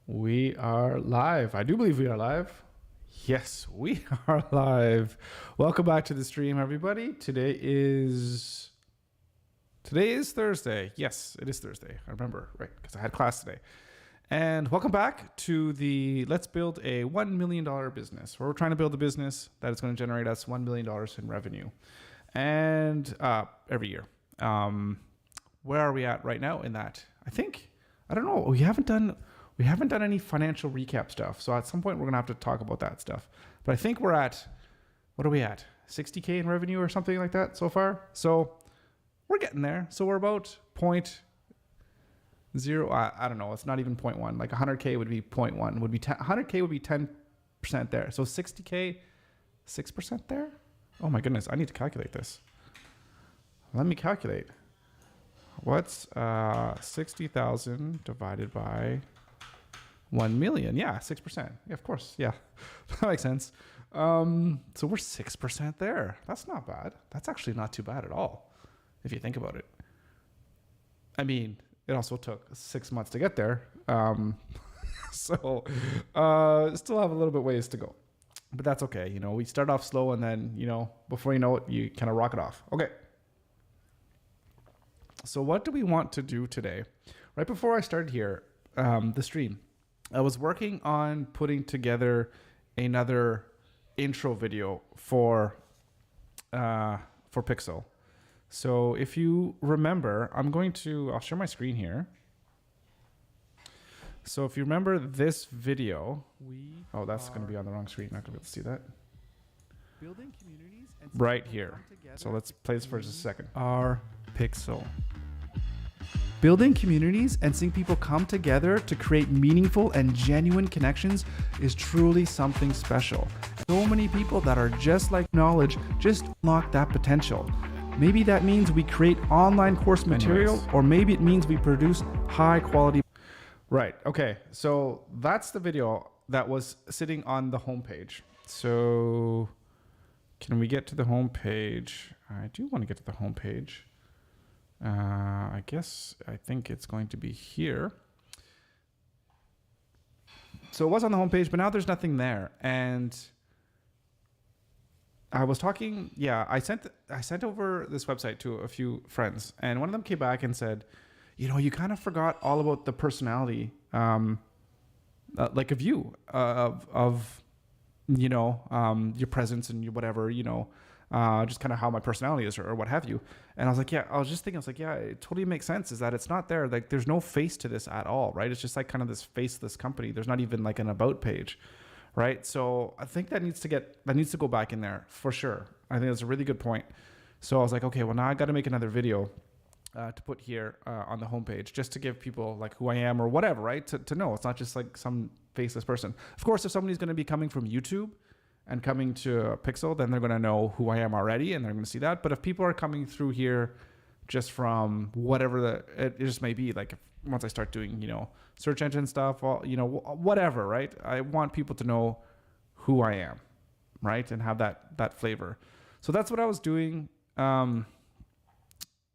We are live. I do believe we are live. Yes, we are live. Welcome back to the stream, everybody. Today is Thursday. Yes, it is Thursday. I remember, right? Because I had class today. And welcome back to the Let's Build a $1 million business, where we're trying to build a business that is going to generate us $1 million in revenue, and every year. Where are we at right now in that? I don't know. We haven't done any financial recap stuff. So at some point we're going to have to talk about that stuff. But I think we're at, what are we at? 60K in revenue or something like that so far. So we're getting there. So we're about 0.0. I don't know. It's not even 0.1. Like 100K would be 0.1. 100K would be 10% there. So 60K, 6% there. Oh my goodness. I need to calculate this. Let me calculate. What's 60,000 divided by 1 million? Yeah, 6%. Yeah, of course. Yeah, that makes sense. So we're 6% there. That's not bad. That's actually not too bad at all, if you think about it. I mean, it also took 6 months to get there. So still have a little bit ways to go, but that's okay. You know, we start off slow and then, before you know it, you kind of rock it off. Okay. So what do we want to do today? Right before I started here, the stream, I was working on putting together another intro video for Pixel. So if you remember, I'll share my screen here. So if you remember this video, that's going to be on the wrong screen. Not going to be able to see that. Building communities and right here. So let's play this for just a second. Our Pixel. Building communities and seeing people come together to create meaningful and genuine connections is truly something special. So many people that are just like knowledge just unlock that potential. Maybe that means we create online course material, or maybe it means we produce high quality. Right. Okay. So that's the video that was sitting on the homepage. So can we get to the homepage? I do want to get to the homepage. I think it's going to be here. So it was on the homepage, but now there's nothing there. And I was talking, I sent over this website to a few friends, and one of them came back and said, you kind of forgot all about the personality, like of you, of your presence and your whatever, just kind of how my personality is or what have you. And I was like, it totally makes sense, is that it's not there. Like there's no face to this at all, right? It's just like kind of this faceless company. There's not even like an about page, right? So I think that needs to go back in there for sure. I think that's a really good point. So I was like, okay, well now I got to make another video to put here on the homepage, just to give people like who I am or whatever, right? To know it's not just like some faceless person. Of course, if somebody's going to be coming from YouTube and coming to Pixel, then they're going to know who I am already, and they're going to see that. But if people are coming through here just from whatever it just may be, like once I start doing, search engine stuff, whatever, right? I want people to know who I am, right? And have that flavor. So that's what I was doing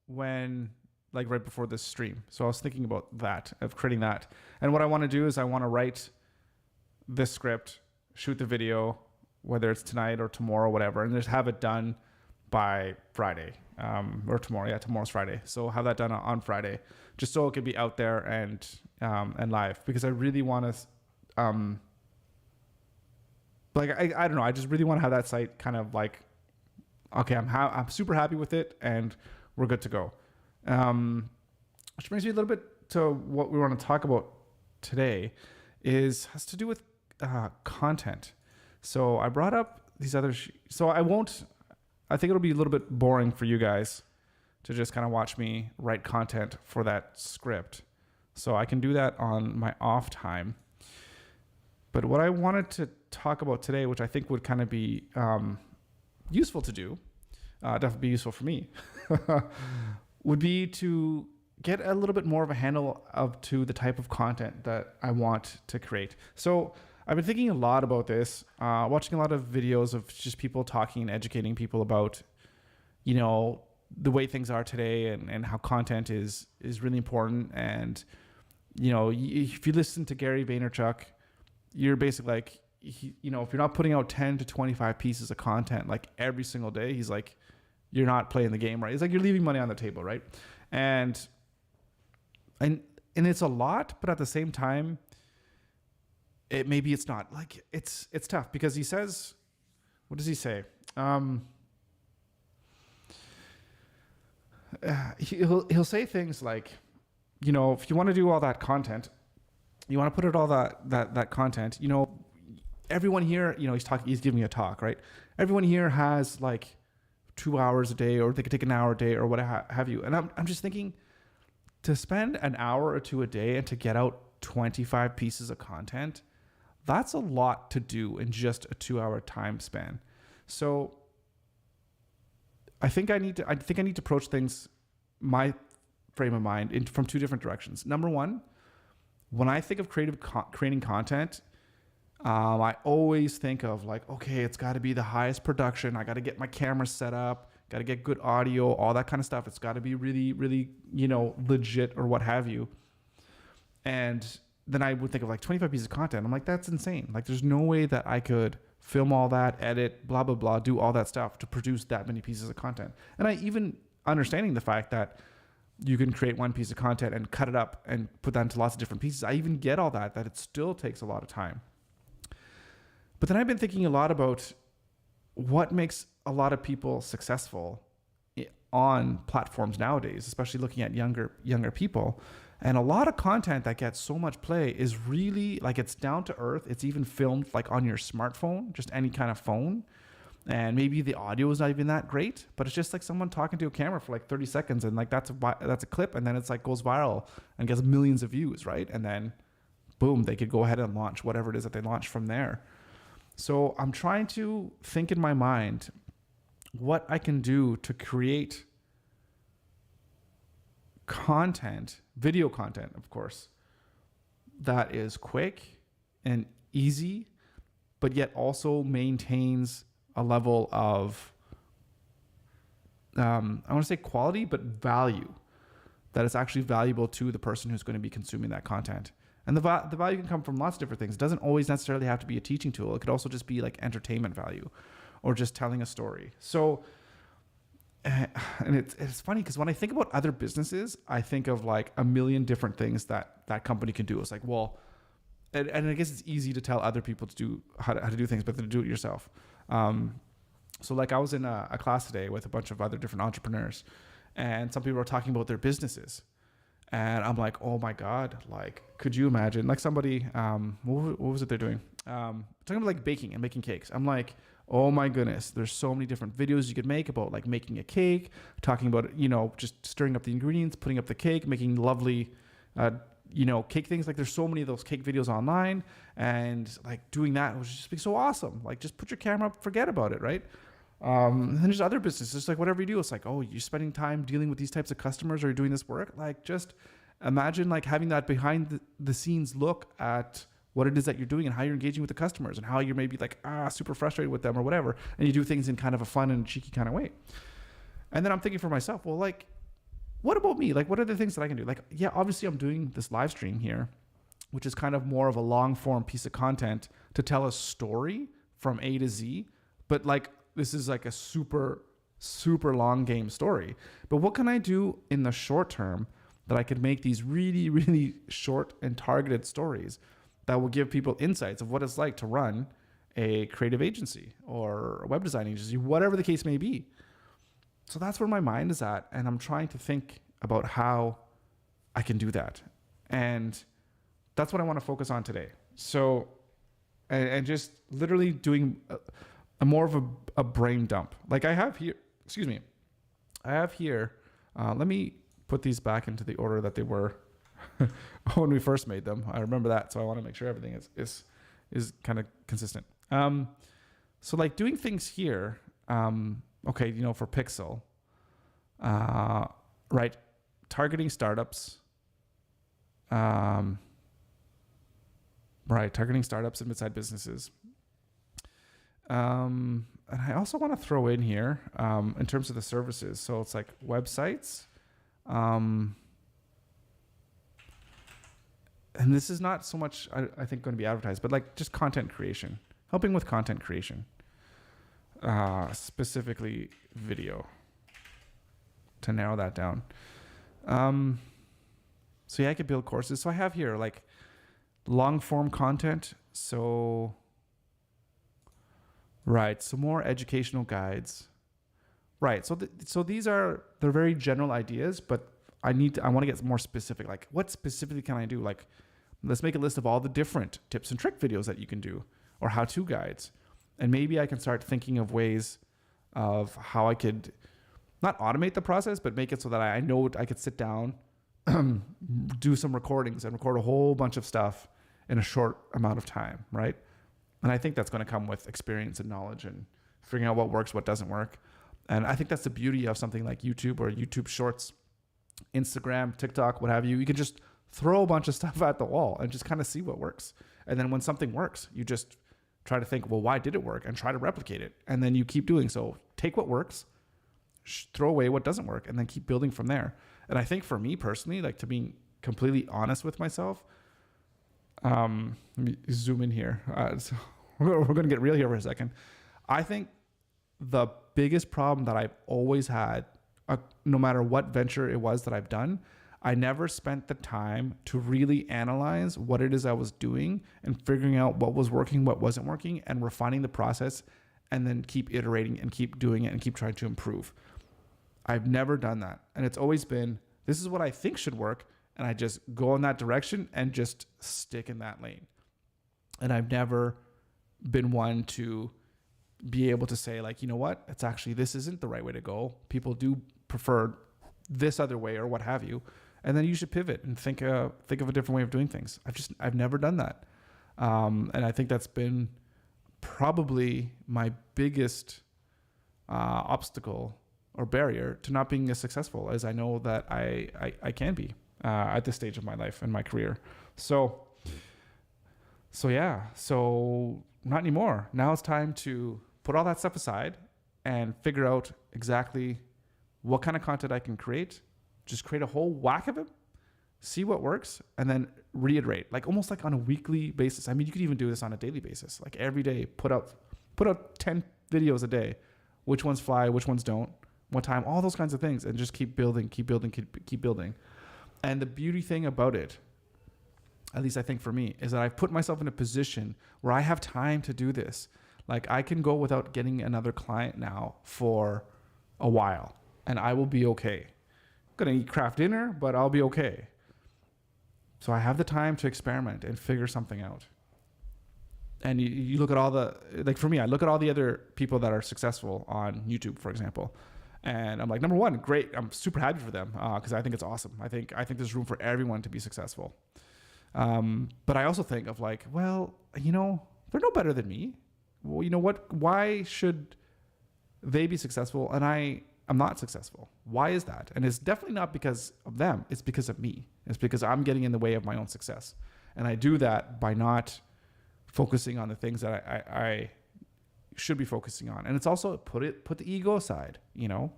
when, like right before this stream. So I was thinking about that, of creating that. And what I want to do is I want to write this script, shoot the video, whether it's tonight or tomorrow, whatever, and just have it done by Friday, or tomorrow. Yeah, tomorrow's Friday. So have that done on Friday, just so it could be out there and live, because I really want to, I don't know. I just really want to have that site kind of like, okay, I'm super happy with it and we're good to go. Which brings me a little bit to what we want to talk about today has to do with content. So I brought up these other, I think it'll be a little bit boring for you guys to just kind of watch me write content for that script. So I can do that on my off time. But what I wanted to talk about today, which I think would kind of be useful to do, definitely be useful for me, would be to get a little bit more of a handle to the type of content that I want to create. So I've been thinking a lot about this, watching a lot of videos of just people talking and educating people about, the way things are today and how content is really important. And if you listen to Gary Vaynerchuk, you're basically like, if you're not putting out 10 to 25 pieces of content like every single day, he's like, you're not playing the game right. It's like you're leaving money on the table, right? And it's a lot, but at the same time, maybe it's not. Like it's tough because he says, what does he say? He'll say things like, if you want to do all that content, you want to put out all that content, everyone here, he's giving me a talk, right? Everyone here has like 2 hours a day, or they could take an hour a day or what have you. And I'm just thinking, to spend an hour or two a day and to get out 25 pieces of content, that's a lot to do in just a 2-hour time span. So I think I need to approach things, my frame of mind, from two different directions. Number one, when I think of creating content, I always think of like, okay, it's got to be the highest production. I got to get my camera set up, got to get good audio, all that kind of stuff. It's got to be really, really, legit or what have you. And then I would think of like 25 pieces of content. I'm like, that's insane. Like, there's no way that I could film all that, edit, blah, blah, blah, do all that stuff to produce that many pieces of content. And I even understanding the fact that you can create one piece of content and cut it up and put that into lots of different pieces. I even get all that it still takes a lot of time. But then I've been thinking a lot about what makes a lot of people successful on platforms nowadays, especially looking at younger people. And a lot of content that gets so much play is really like, it's down to earth. It's even filmed like on your smartphone, just any kind of phone. And maybe the audio is not even that great, but it's just like someone talking to a camera for like 30 seconds. And like, that's a clip. And then it's like goes viral and gets millions of views. Right. And then boom, they could go ahead and launch whatever it is that they launch from there. So I'm trying to think in my mind what I can do to create content, video content, of course, that is quick and easy, but yet also maintains a level of, I want to say quality, but value, that is actually valuable to the person who's going to be consuming that content. And the value can come from lots of different things. It doesn't always necessarily have to be a teaching tool. It could also just be like entertainment value or just telling a story. So, and it's funny because when I think about other businesses, I think of like a million different things that company can do. It's like, well, and I guess it's easy to tell other people to do how to do things, but to do it yourself. So like I was in a class today with a bunch of other different entrepreneurs, and some people were talking about their businesses. And I'm like, oh my God, like, could you imagine? Like somebody, what was it they're doing? Talking about like baking and making cakes. I'm like, oh my goodness, there's so many different videos you could make about like making a cake, talking about, just stirring up the ingredients, putting up the cake, making lovely, cake things. Like there's so many of those cake videos online, and like doing that would just be so awesome. Like just put your camera up, forget about it, right? And then there's other businesses, just like whatever you do, it's like, oh, you're spending time dealing with these types of customers or you're doing this work. Like just imagine like having that behind the scenes look at what it is that you're doing and how you're engaging with the customers and how you're maybe like, super frustrated with them or whatever. And you do things in kind of a fun and cheeky kind of way. And then I'm thinking for myself, well, like, what about me? Like, what are the things that I can do? Like, yeah, obviously I'm doing this live stream here, which is kind of more of a long form piece of content to tell a story from A to Z. But like, this is like a super, super long game story. But what can I do in the short term that I could make these really, really short and targeted stories that will give people insights of what it's like to run a creative agency or a web design agency, whatever the case may be. So that's where my mind is at. And I'm trying to think about how I can do that. And that's what I want to focus on today. So, and just literally doing a more of a brain dump. Like I have here, let me put these back into the order that they were when we first made them. I remember that. So I want to make sure everything is kind of consistent. So like doing things here, okay, for Pixel, right. Targeting startups, right. Targeting startups and mid-sized businesses. And I also want to throw in here, in terms of the services. So it's like websites, and this is not so much, I think, going to be advertised, but like just content creation, helping with content creation, specifically video, to narrow that down. So yeah, I could build courses. So I have here like long form content. So, right. So more educational guides. Right. So these they're very general ideas, but I want to get more specific. Like what specifically can I do? Like let's make a list of all the different tips and trick videos that you can do or how-to guides. And maybe I can start thinking of ways of how I could not automate the process, but make it so that I know I could sit down, do some recordings and record a whole bunch of stuff in a short amount of time, right? And I think that's going to come with experience and knowledge and figuring out what works, what doesn't work. And I think that's the beauty of something like YouTube or YouTube Shorts, Instagram, TikTok, what have you. You can just throw a bunch of stuff at the wall and just kind of see what works. And then when something works, you just try to think, well, why did it work? And try to replicate it. And then you keep doing so. Take what works, throw away what doesn't work, and then keep building from there. And I think for me personally, like to be completely honest with myself, let me zoom in here. So we're going to get real here for a second. I think the biggest problem that I've always had, no matter what venture it was that I've done, I never spent the time to really analyze what it is I was doing and figuring out what was working, what wasn't working, and refining the process, and then keep iterating and keep doing it and keep trying to improve. I've never done that. And it's always been, this is what I think should work, and I just go in that direction and just stick in that lane. And I've never been one to be able to say like, you know what, it's actually, this isn't the right way to go. People do prefer this other way or what have you. And then you should pivot and think of a different way of doing things. I've never done that. And I think that's been probably my biggest obstacle or barrier to not being as successful as I know that I can be at this stage of my life and my career. So not anymore. Now it's time to put all that stuff aside and figure out exactly what kind of content I can create. Just create a whole whack of it, see what works, and then reiterate, like almost like on a weekly basis. I mean, you could even do this on a daily basis. Like every day, put out 10 videos a day. Which ones fly, which ones don't, what time, all those kinds of things, and just keep building. And the beauty thing about it, at least I think for me, is that I've put myself in a position where I have time to do this. Like I can go without getting another client now for a while, and I will be okay. I'm going to eat craft dinner, but I'll be okay. So I have the time to experiment and figure something out. And you look at all the, like for me, I look at all the other people that are successful on YouTube, for example. And I'm like, number one, great. I'm super happy for them because I think it's awesome. I think there's room for everyone to be successful. But I also think of like, well, you know, they're no better than me. Well, you know what? Why should they be successful and I'm not successful? Why is that? And it's definitely not because of them. It's because of me. It's because I'm getting in the way of my own success. And I do that by not focusing on the things that I should be focusing on. And it's also put the ego aside, you know.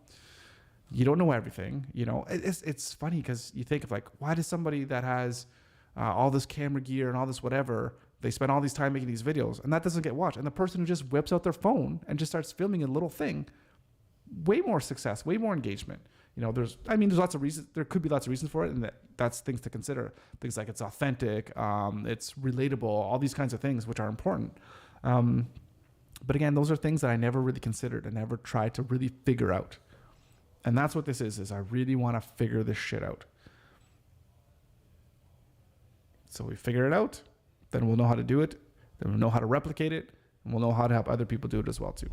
You don't know everything, you know. It's funny because you think of like, why does somebody that has all this camera gear and all this whatever, they spend all these time making these videos and that doesn't get watched? And the person who just whips out their phone and just starts filming a little thing, way more success, way more engagement. You know, there's lots of reasons. There could be lots of reasons for it, and that's things to consider. Things like it's authentic, it's relatable, all these kinds of things, which are important. But again, those are things that I never really considered and never tried to really figure out. And that's what this is I really want to figure this shit out. So we figure it out, then we'll know how to do it, then we'll know how to replicate it, and we'll know how to help other people do it as well too.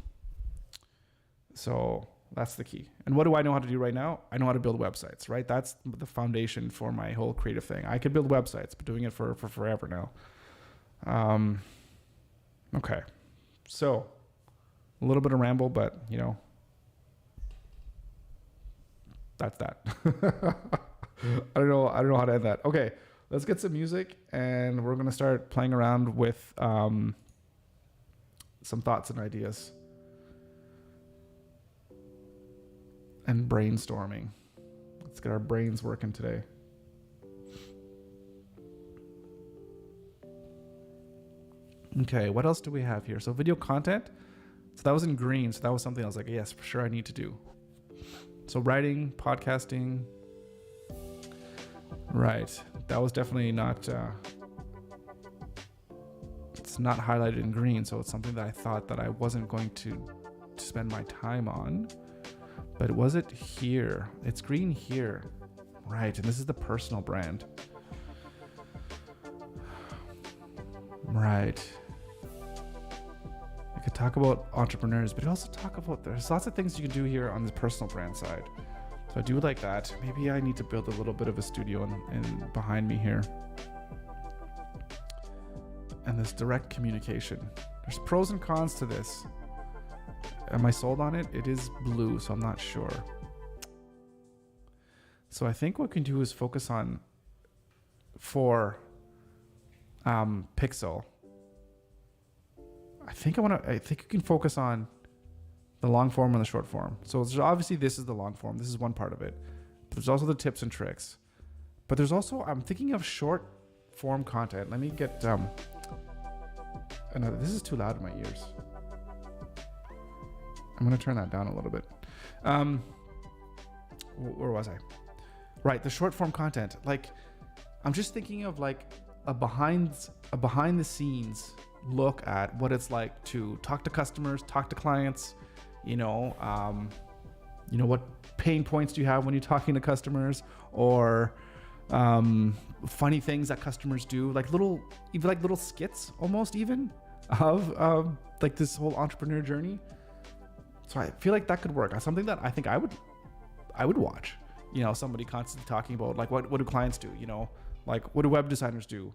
So that's the key. And what do I know how to do right now? I know how to build websites, right? That's the foundation for my whole creative thing. I could build websites, but doing it for forever now. Okay. So a little bit of ramble, but you know, that's that. I don't know how to end that. Okay. Let's get some music and we're going to start playing around with some thoughts and ideas. And brainstorming. Let's get our brains working today. Okay, what else do we have here? So video content. So that was in green. So that was something I was like, yes, for sure I need to do. So writing, podcasting. Right. That was definitely not, it's not highlighted in green. So it's something that I thought that I wasn't going to spend my time on. But was it here? It's green here. Right. And this is the personal brand. Right. I could talk about entrepreneurs, but also talk about, there's lots of things you can do here on the personal brand side. So I do like that. Maybe I need to build a little bit of a studio in behind me here. And this direct communication. There's pros and cons to this. Am I sold on it? It is blue, so I'm not sure. So I think what we can do is focus on for Pixel. I think you can focus on the long form and the short form. So obviously this is the long form. This is one part of it. But there's also the tips and tricks. But there's also, I'm thinking of short form content. Let me get, this is too loud in my ears. I'm going to turn that down a little bit. Where was I? Right. The short form content. Like, I'm just thinking of like a behind the scenes look at what it's like to talk to customers, talk to clients, what pain points do you have when you're talking to customers, or funny things that customers do, like little skits almost even of like this whole entrepreneur journey. So I feel like that could work. Something that I think I would watch, somebody constantly talking about like what do clients do, like what do web designers do?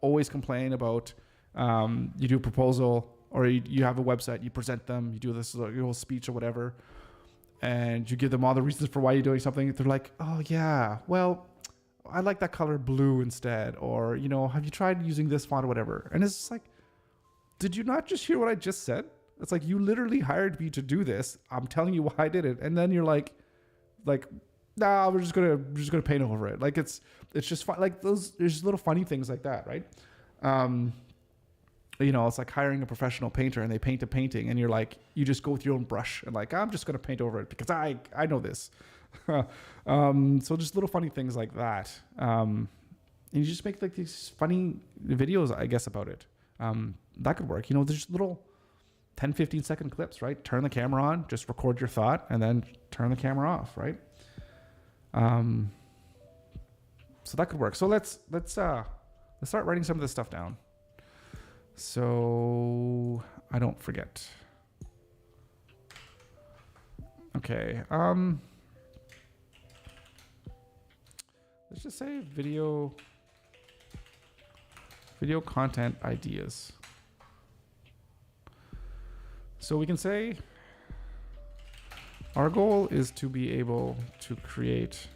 Always complain about you do a proposal or you have a website, you present them, you do this your whole speech or whatever, and you give them all the reasons for why you're doing something. They're like, oh yeah, well, I like that color blue instead, or have you tried using this font or whatever? And it's just like, did you not just hear what I just said? It's like, you literally hired me to do this. I'm telling you why I did it, and then you're like, nah, we're just gonna paint over it. Like it's just fun. Like there's little funny things like that, right? It's like hiring a professional painter and they paint a painting and you're like, you just go with your own brush and like, I'm just going to paint over it because I know this. So just little funny things like that. And you just make like these funny videos, I guess, about it. That could work. There's little 10, 15 second clips, right? Turn the camera on, just record your thought and then turn the camera off, right? So that could work. So let's start writing some of this stuff down, so I don't forget. Okay. Let's just say video content ideas. So we can say our goal is to be able to create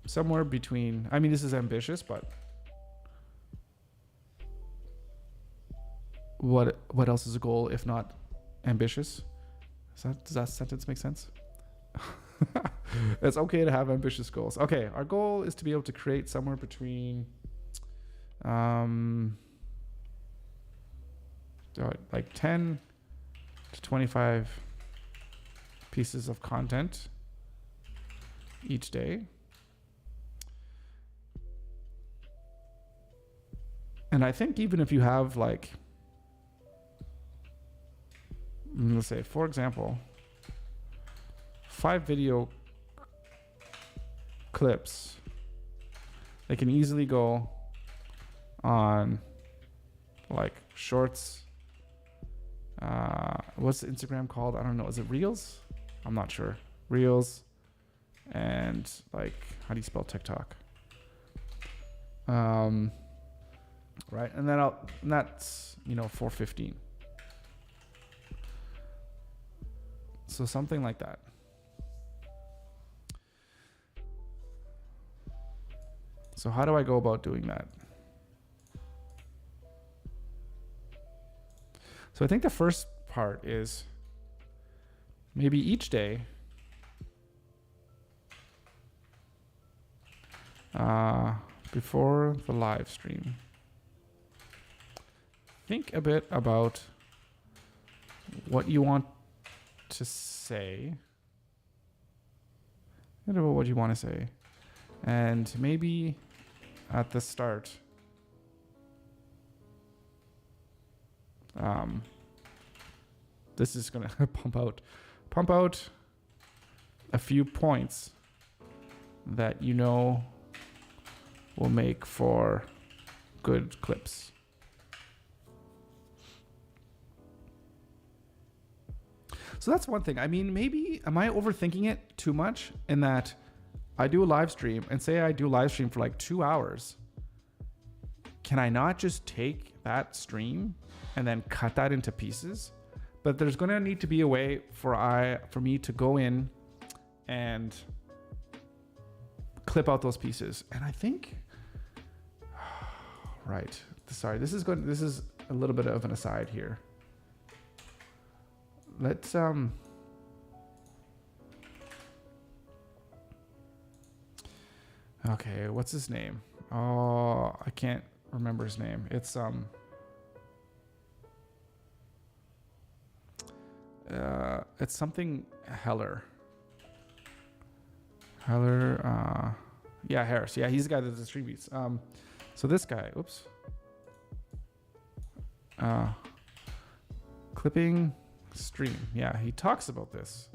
somewhere between, this is ambitious, but what else is a goal if not ambitious? Does that sentence make sense? It's okay to have ambitious goals. Okay, our goal is to be able to create somewhere between like 10 to 25 pieces of content each day. And I think even if you have like, let's say, for example, 5 video clips, they can easily go on like shorts. What's Instagram called? I don't know. Is it Reels? I'm not sure. Reels. And like, how do you spell TikTok? Right. And then that's, 415. So something like that. So how do I go about doing that? So I think the first part is maybe each day before the live stream. Think a bit about what you want to say. Think about what you want to say. And maybe at the start, this is going to pump out a few points that you know will make for good clips. So that's one thing. I mean, maybe, am I overthinking it too much in that I do a live stream, and say I do a live stream for like 2 hours. Can I not just take that stream and then cut that into pieces? But there's going to need to be a way for me to go in and clip out those pieces. And I think, right. Sorry, this is a little bit of an aside here. Let's okay, what's his name? Oh, I can't remember his name. It's something Heller. Yeah, Harris. Yeah, he's the guy that does the stream beats. So this guy, oops. Clipping stream. Yeah, he talks about this.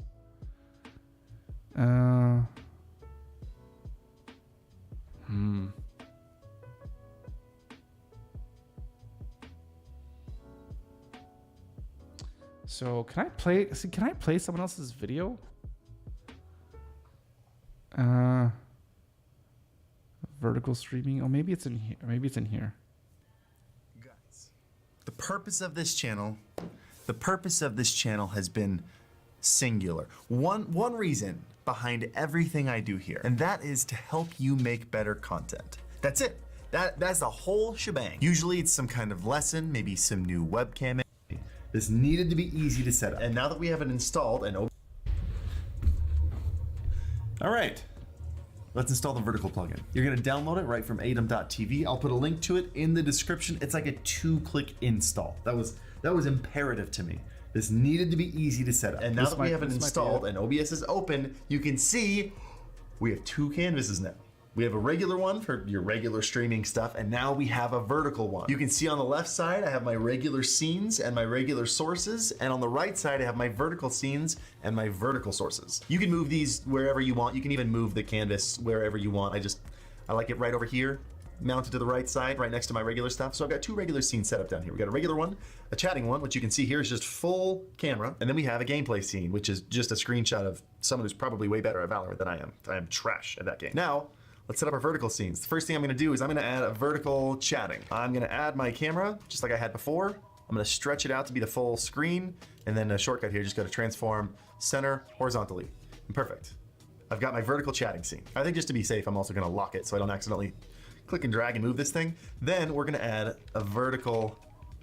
So can I play someone else's video? Vertical streaming. Oh, maybe it's in here. Guys, the purpose of this channel has been singular. One reason behind everything I do here, and that is to help you make better content. That's it. That's the whole shebang. Usually it's some kind of lesson, maybe some new webcam. This needed to be easy to set up. And now that we have it installed and open. All right, let's install the vertical plugin. You're gonna download it right from atom.tv. I'll put a link to it in the description. It's like a 2-click install. That was imperative to me. This needed to be easy to set up. And now that we have it installed and OBS is open, you can see we have 2 canvases now. We have a regular one for your regular streaming stuff, and now we have a vertical one. You can see on the left side, I have my regular scenes and my regular sources, and on the right side, I have my vertical scenes and my vertical sources. You can move these wherever you want. You can even move the canvas wherever you want. I like it right over here, mounted to the right side, right next to my regular stuff. So I've got 2 regular scenes set up down here. We got a regular one, a chatting one, which you can see here is just full camera. And then we have a gameplay scene, which is just a screenshot of someone who's probably way better at Valorant than I am. I am trash at that game. Now, let's set up our vertical scenes. The first thing I'm gonna do is I'm gonna add a vertical chatting. I'm gonna add my camera, just like I had before. I'm gonna stretch it out to be the full screen, and then a shortcut here, just go to transform center horizontally. And perfect. I've got my vertical chatting scene. I think just to be safe, I'm also gonna lock it so I don't accidentally click and drag and move this thing. Then we're gonna add a vertical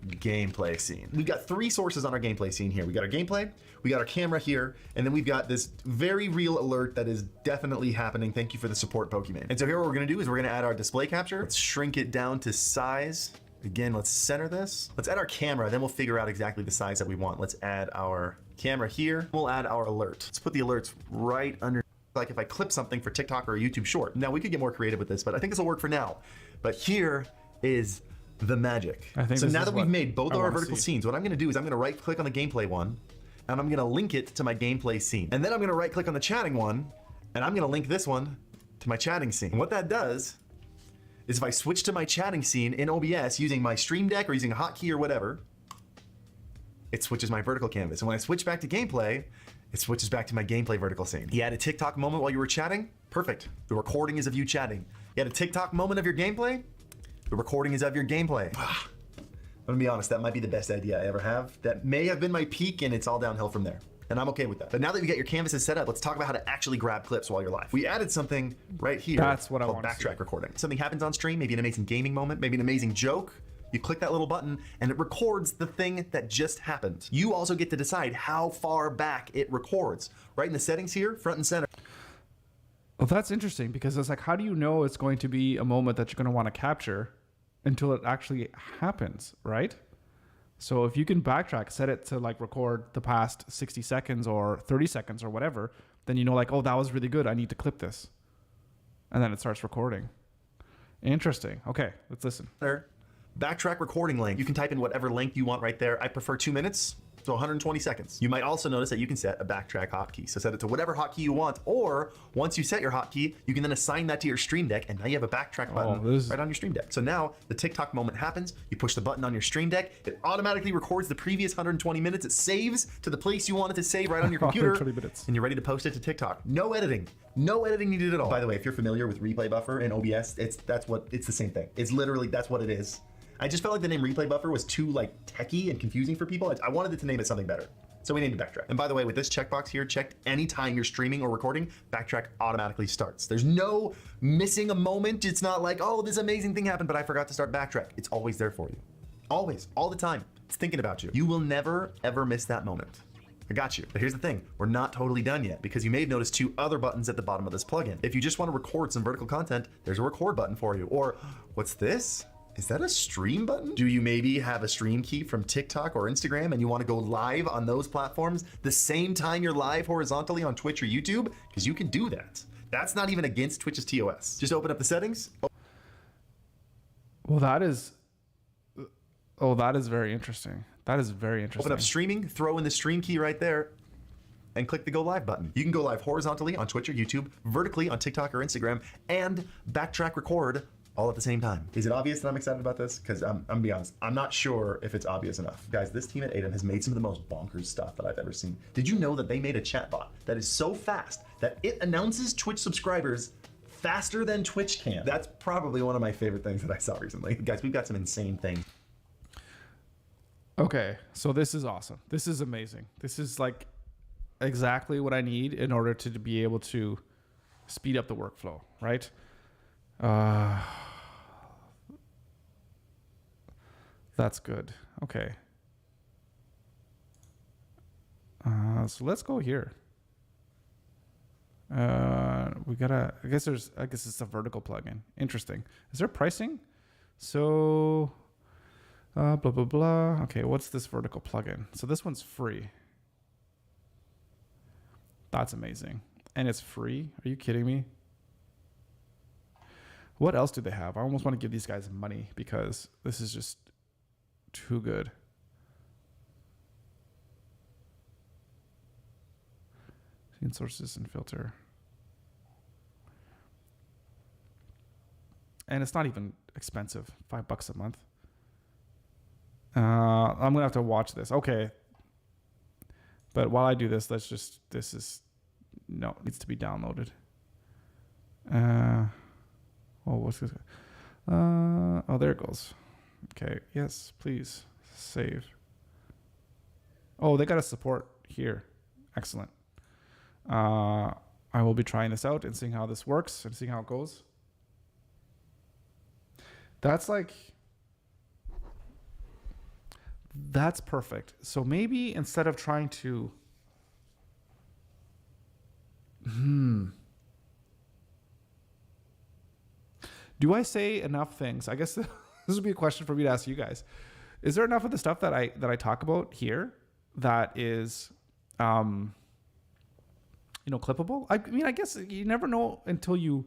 gameplay scene. We've got 3 sources on our gameplay scene here. We got our gameplay, we got our camera here, and then we've got this very real alert that is definitely happening. Thank you for the support, Pokemon. And so here what we're gonna do is we're gonna add our display capture. Let's shrink it down to size. Again, let's center this. Let's add our camera, then we'll figure out exactly the size that we want. Let's add our camera here. We'll add our alert. Let's put the alerts right under, like if I clip something for TikTok or a YouTube short. Now we could get more creative with this, but I think this will work for now. But here is the magic. So now that we've made both of our vertical scenes, what I'm gonna do is I'm gonna right click on the gameplay one, and I'm gonna link it to my gameplay scene. And then I'm gonna right click on the chatting one, and I'm gonna link this one to my chatting scene. And what that does is if I switch to my chatting scene in OBS using my Stream Deck or using a hotkey or whatever, it switches my vertical canvas. And when I switch back to gameplay, it switches back to my gameplay vertical scene. You had a TikTok moment while you were chatting? Perfect. The recording is of you chatting. You had a TikTok moment of your gameplay? The recording is of your gameplay. I'm gonna be honest, that might be the best idea I ever have. That may have been my peak, and it's all downhill from there. And I'm okay with that. But now that you get your canvases set up, let's talk about how to actually grab clips while you're live. We added something right here. That's what I want. Backtrack recording. Something happens on stream, maybe an amazing gaming moment, maybe an amazing joke. You click that little button and it records the thing that just happened. You also get to decide how far back it records. Right in the settings here, front and center. Well, that's interesting because it's like, how do you know it's going to be a moment that you're going to want to capture until it actually happens, right? So if you can backtrack, set it to like record the past 60 seconds or 30 seconds or whatever, then you know like, oh, that was really good. I need to clip this. And then it starts recording. Interesting. Okay, let's listen. There. Backtrack recording length. You can type in whatever length you want right there. I prefer 2 minutes. So 120 seconds. You might also notice that you can set a backtrack hotkey. So set it to whatever hotkey you want, or once you set your hotkey, you can then assign that to your Stream Deck, and now you have a backtrack button right on your Stream Deck. So now the TikTok moment happens, you push the button on your Stream Deck, it automatically records the previous 120 minutes, it saves to the place you want it to save right on your computer, 120 minutes. And you're ready to post it to TikTok. No editing. No editing needed at all. By the way, if you're familiar with Replay Buffer and OBS, it's the same thing. It's literally, that's what it is. I just felt like the name Replay Buffer was too like techie and confusing for people. I wanted it to name it something better. So we named it Backtrack. And by the way, with this checkbox here, checked anytime you're streaming or recording, Backtrack automatically starts. There's no missing a moment. It's not like, oh, this amazing thing happened, but I forgot to start Backtrack. It's always there for you. Always, all the time. It's thinking about you. You will never, ever miss that moment. I got you. But here's the thing, we're not totally done yet because you may have noticed 2 other buttons at the bottom of this plugin. If you just want to record some vertical content, there's a record button for you. Or what's this? Is that a stream button? Do you maybe have a stream key from TikTok or Instagram and you want to go live on those platforms the same time you're live horizontally on Twitch or YouTube? Because you can do that. That's not even against Twitch's TOS. Just open up the settings. Well, that is very interesting. That is very interesting. Open up streaming, throw in the stream key right there, and click the go live button. You can go live horizontally on Twitch or YouTube, vertically on TikTok or Instagram, and backtrack record all at the same time. Is it obvious that I'm excited about this? Because I'm gonna be honest, I'm not sure if it's obvious enough. Guys, this team at ADEM has made some of the most bonkers stuff that I've ever seen. Did you know that they made a chatbot that is so fast that it announces Twitch subscribers faster than Twitch can? That's probably one of my favorite things that I saw recently. Guys, we've got some insane things. Okay, so this is awesome. This is amazing. This is like exactly what I need in order to be able to speed up the workflow, right? That's good. Okay. So let's go here. We gotta, I guess it's a vertical plugin. Interesting. Is there pricing? So, blah, blah, blah. Okay. What's this vertical plugin? So this one's free. That's amazing. And it's free. Are you kidding me? What else do they have? I almost want to give these guys money because this is just too good. Scene sources and filter. And it's not even expensive. $5 a month. I'm going to have to watch this. Okay. But while I do this, it needs to be downloaded. Oh, what's this? Oh, there it goes. Okay. Yes, please save. Oh, they got a support here. Excellent. I will be trying this out and seeing how this works and seeing how it goes. That's perfect. So maybe instead of trying to, do I say enough things? I guess this would be a question for me to ask you guys. Is there enough of the stuff that I talk about here that is, clippable? I mean, I guess you never know until you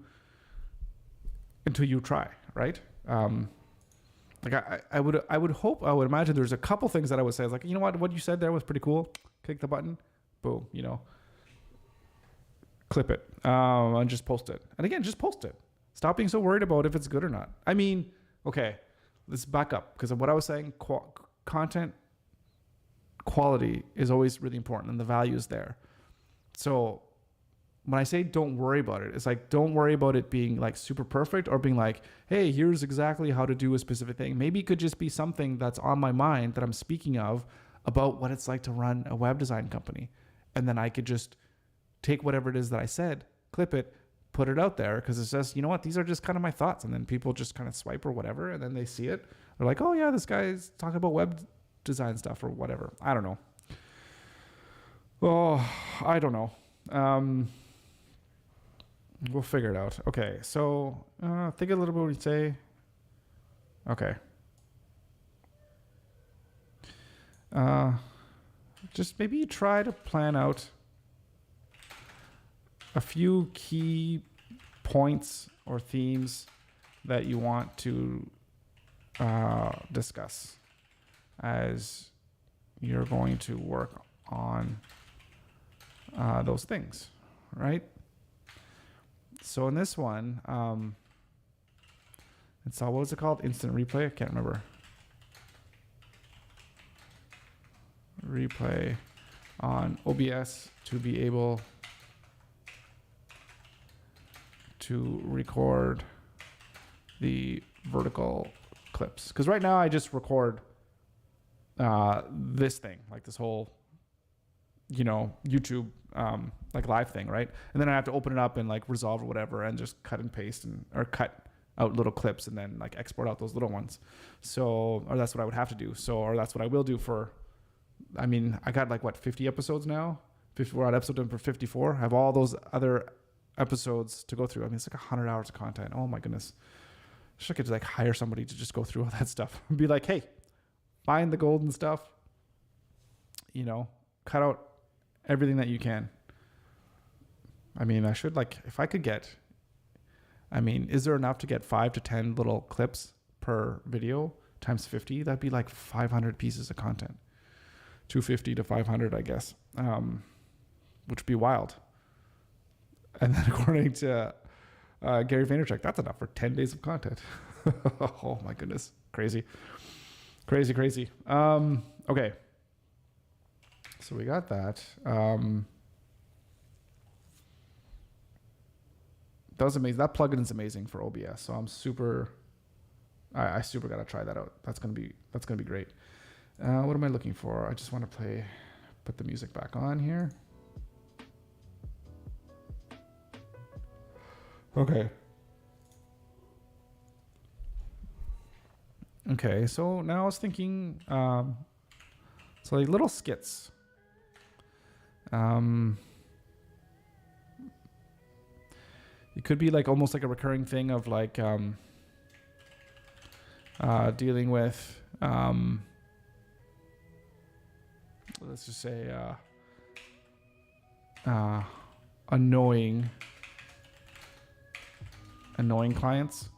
try, right? I would imagine there's a couple things that I would say. Like, you know what you said there was pretty cool. Click the button, boom, clip it, and just post it. And again, just post it. Stop being so worried about if it's good or not. I mean, okay, let's back up because of what I was saying. Content quality is always really important, and the value is there. So when I say don't worry about it, it's like don't worry about it being like super perfect or being like, hey, here's exactly how to do a specific thing. Maybe it could just be something that's on my mind that I'm speaking of about what it's like to run a web design company. And then I could just take whatever it is that I said, clip it, put it out there because it's just, you know what, these are just kind of my thoughts. And then people just kind of swipe or whatever. And then they see it. They're like, oh yeah, this guy's talking about web design stuff or whatever. I don't know. Oh, I don't know. We'll figure it out. Okay, so think a little bit what you say. Okay. Just maybe try to plan out a few key points or themes that you want to discuss as you're going to work on those things, right? So in this one, it's all, what was it called? Instant replay? I can't remember. Replay on OBS to be able to record the vertical clips. Because right now I just record this thing, like this whole, YouTube like live thing, right? And then I have to open it up and like resolve or whatever and just cut and paste or cut out little clips and then like export out those little ones. So, or that's what I would have to do. So, or that's what I will do for, I got like 50 episodes now. 54 on episode number 54. I have all those other episodes to go through. It's like 100 hours of content. Oh my goodness. I should get to like hire somebody to just go through all that stuff and be like, hey, find the golden stuff, cut out everything that you can. I should if I could get, is there enough to get 5 to 10 little clips per video times 50? That'd be like 500 pieces of content. 250 to 500, I guess, which would be wild. And then according to Gary Vaynerchuk, that's enough for 10 days of content. Oh my goodness. Crazy. Okay. So we got that. That was amazing. That plugin is amazing for OBS. So I'm I super got to try that out. That's going to be great. What am I looking for? I just want to put the music back on here. Okay. Okay, so now I was thinking, so like little skits. It could be like almost like a recurring thing of like dealing with, let's just say, annoying clients.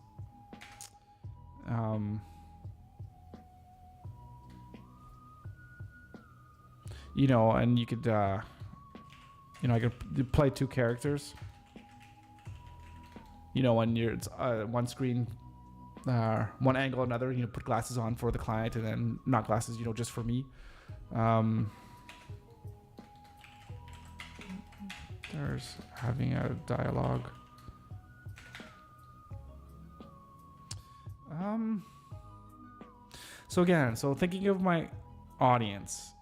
And you could, I could play two characters. When it's one screen, one angle, another, put glasses on for the client and then not glasses, just for me. There's having a dialogue. So thinking of my audience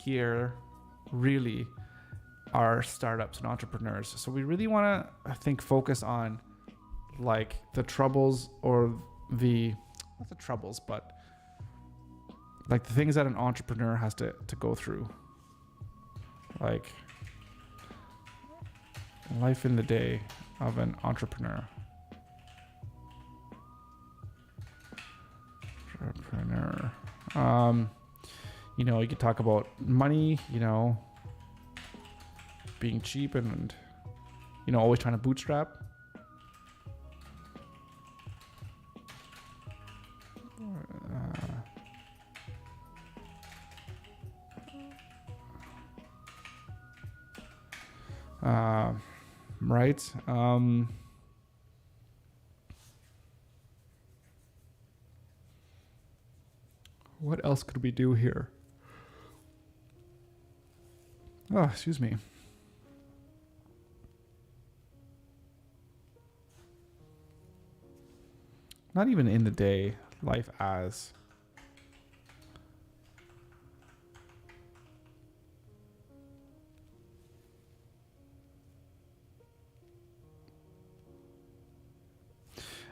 here really are startups and entrepreneurs. So we really want to, focus on like the troubles or not the troubles, but like the things that an entrepreneur has to go through. Like life in the day of an entrepreneur. You could talk about money, being cheap and always trying to bootstrap. Right. What else could we do here? Oh, excuse me. Not even in the day, life as.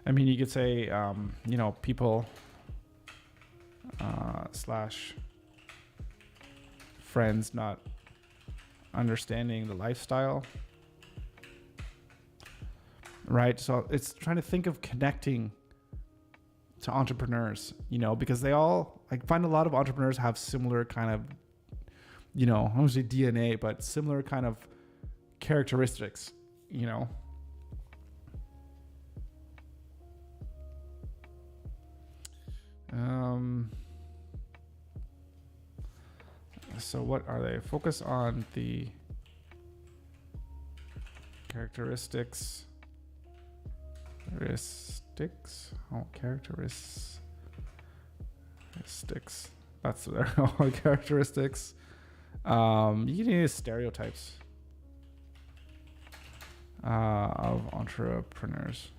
You could say, people / friends not understanding the lifestyle. right? So it's trying to think of connecting to entrepreneurs, you know, because they all, I find a lot of entrepreneurs have similar kind of, you know, I don't say DNA, but similar kind of characteristics, you know. So what are they? Focus on the characteristics. Characteristics. That's their characteristics. You need stereotypes of entrepreneurs.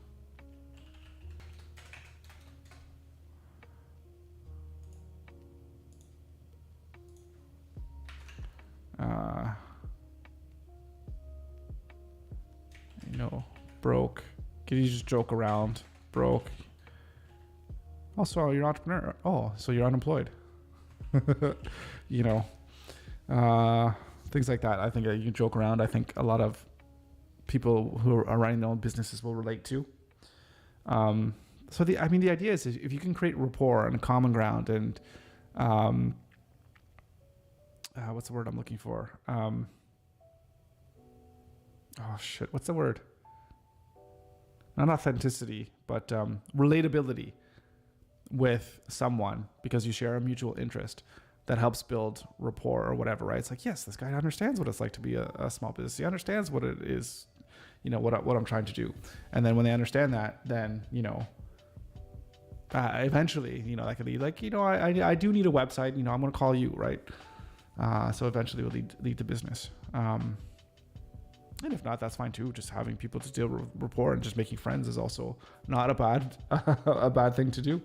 You know, broke. Can you just joke around? Broke. Also, you're an entrepreneur. Oh, so you're unemployed. You know, things like that. I think you can joke around. I think a lot of people who are running their own businesses will relate to. So the idea is if you can create rapport and a common ground and, what's the word I'm looking for? What's the word? Not authenticity, but relatability with someone because you share a mutual interest that helps build rapport or whatever, right? It's like, yes, this guy understands what it's like to be a small business. He understands what it is, you know, what I'm trying to do. And then when they understand that, then, you know, eventually, you know, that could lead like, you know, I do need a website, you know, I'm going to call you, right? So eventually it will lead to business. And if not, that's fine too. Just having people to deal with rapport and just making friends is also not a bad thing to do.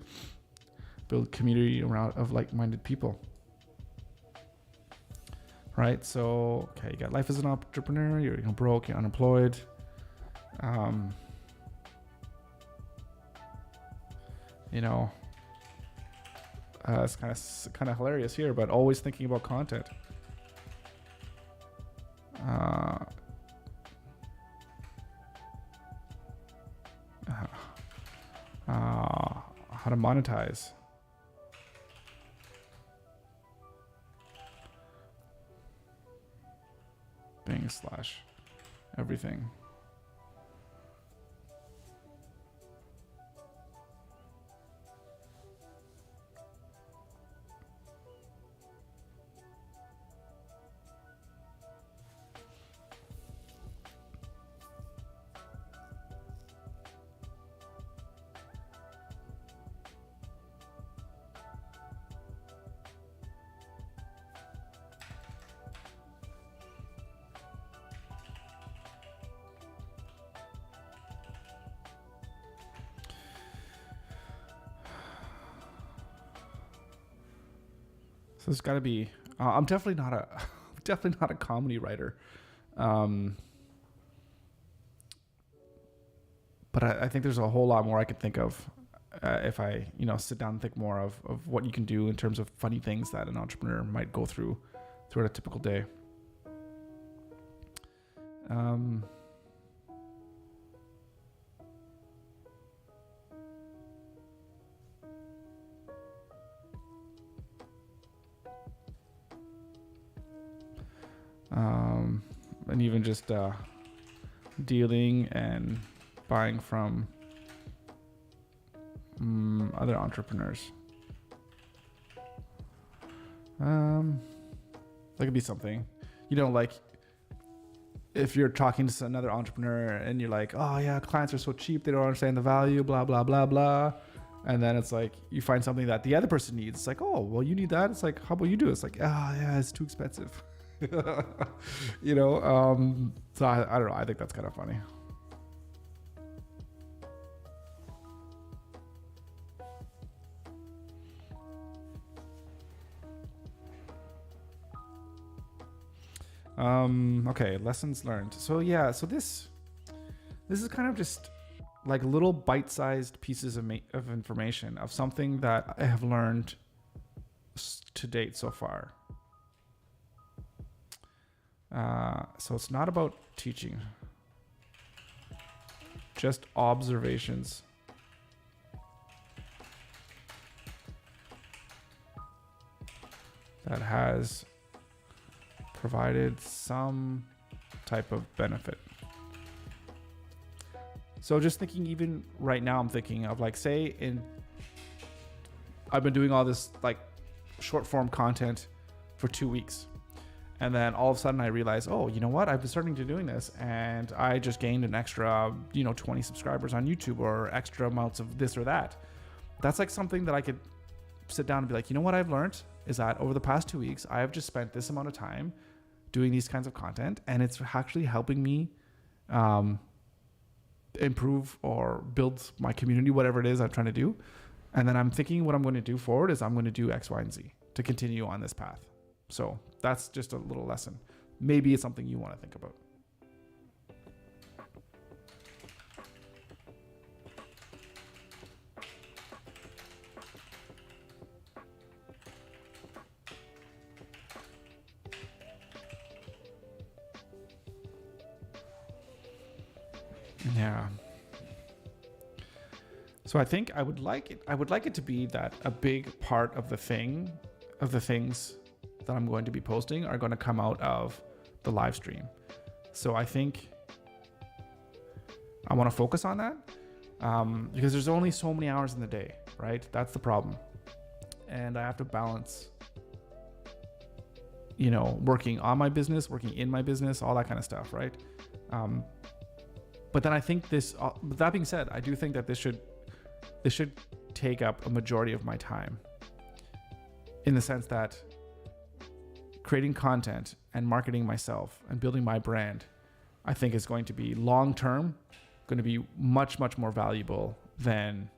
Build community around of like-minded people. Right? So, okay, you got life as an entrepreneur, you're broke, you're unemployed. You know, it's kind of hilarious here, but always thinking about content. How to monetize. Bing/everything. So it's got to be. I'm definitely not a comedy writer, but I think there's a whole lot more I could think of if I sit down and think more of what you can do in terms of funny things that an entrepreneur might go through throughout a typical day. And even just dealing and buying from other entrepreneurs. That could be something, like if you're talking to another entrepreneur and you're like, oh yeah, clients are so cheap, they don't understand the value, blah, blah, blah, blah. And then it's like, you find something that the other person needs. It's like, oh, well, you need that. It's like, how about you do it? It's like, yeah, it's too expensive. So I don't know. I think that's kind of funny. Okay, lessons learned. So yeah, so this is kind of just like little bite-sized pieces of information of something that I have learned to date so far. So it's not about teaching. just observations. That has provided some type of benefit. So just thinking, even right now, I'm thinking of like, say I've been doing all this like short form content for 2 weeks. And then all of a sudden I realize, oh, you know what? I've been starting to doing this and I just gained an extra, 20 subscribers on YouTube or extra amounts of this or that. That's like something that I could sit down and be like, you know what I've learned is that over the past 2 weeks, I have just spent this amount of time doing these kinds of content, and it's actually helping me improve or build my community, whatever it is I'm trying to do. And then I'm thinking what I'm going to do forward is I'm going to do X, Y, and Z to continue on this path. So that's just a little lesson. Maybe it's something you want to think about. Yeah. So I think I would like it to be that a big part of the things that I'm going to be posting are going to come out of the live stream. So I think I want to focus on that because there's only so many hours in the day, right? That's the problem. And I have to balance, working on my business, working in my business, all that kind of stuff, right? But then I think with that being said, I do think that this should take up a majority of my time, in the sense that creating content and marketing myself and building my brand, I think is going to be long-term, going to be much, much more valuable than,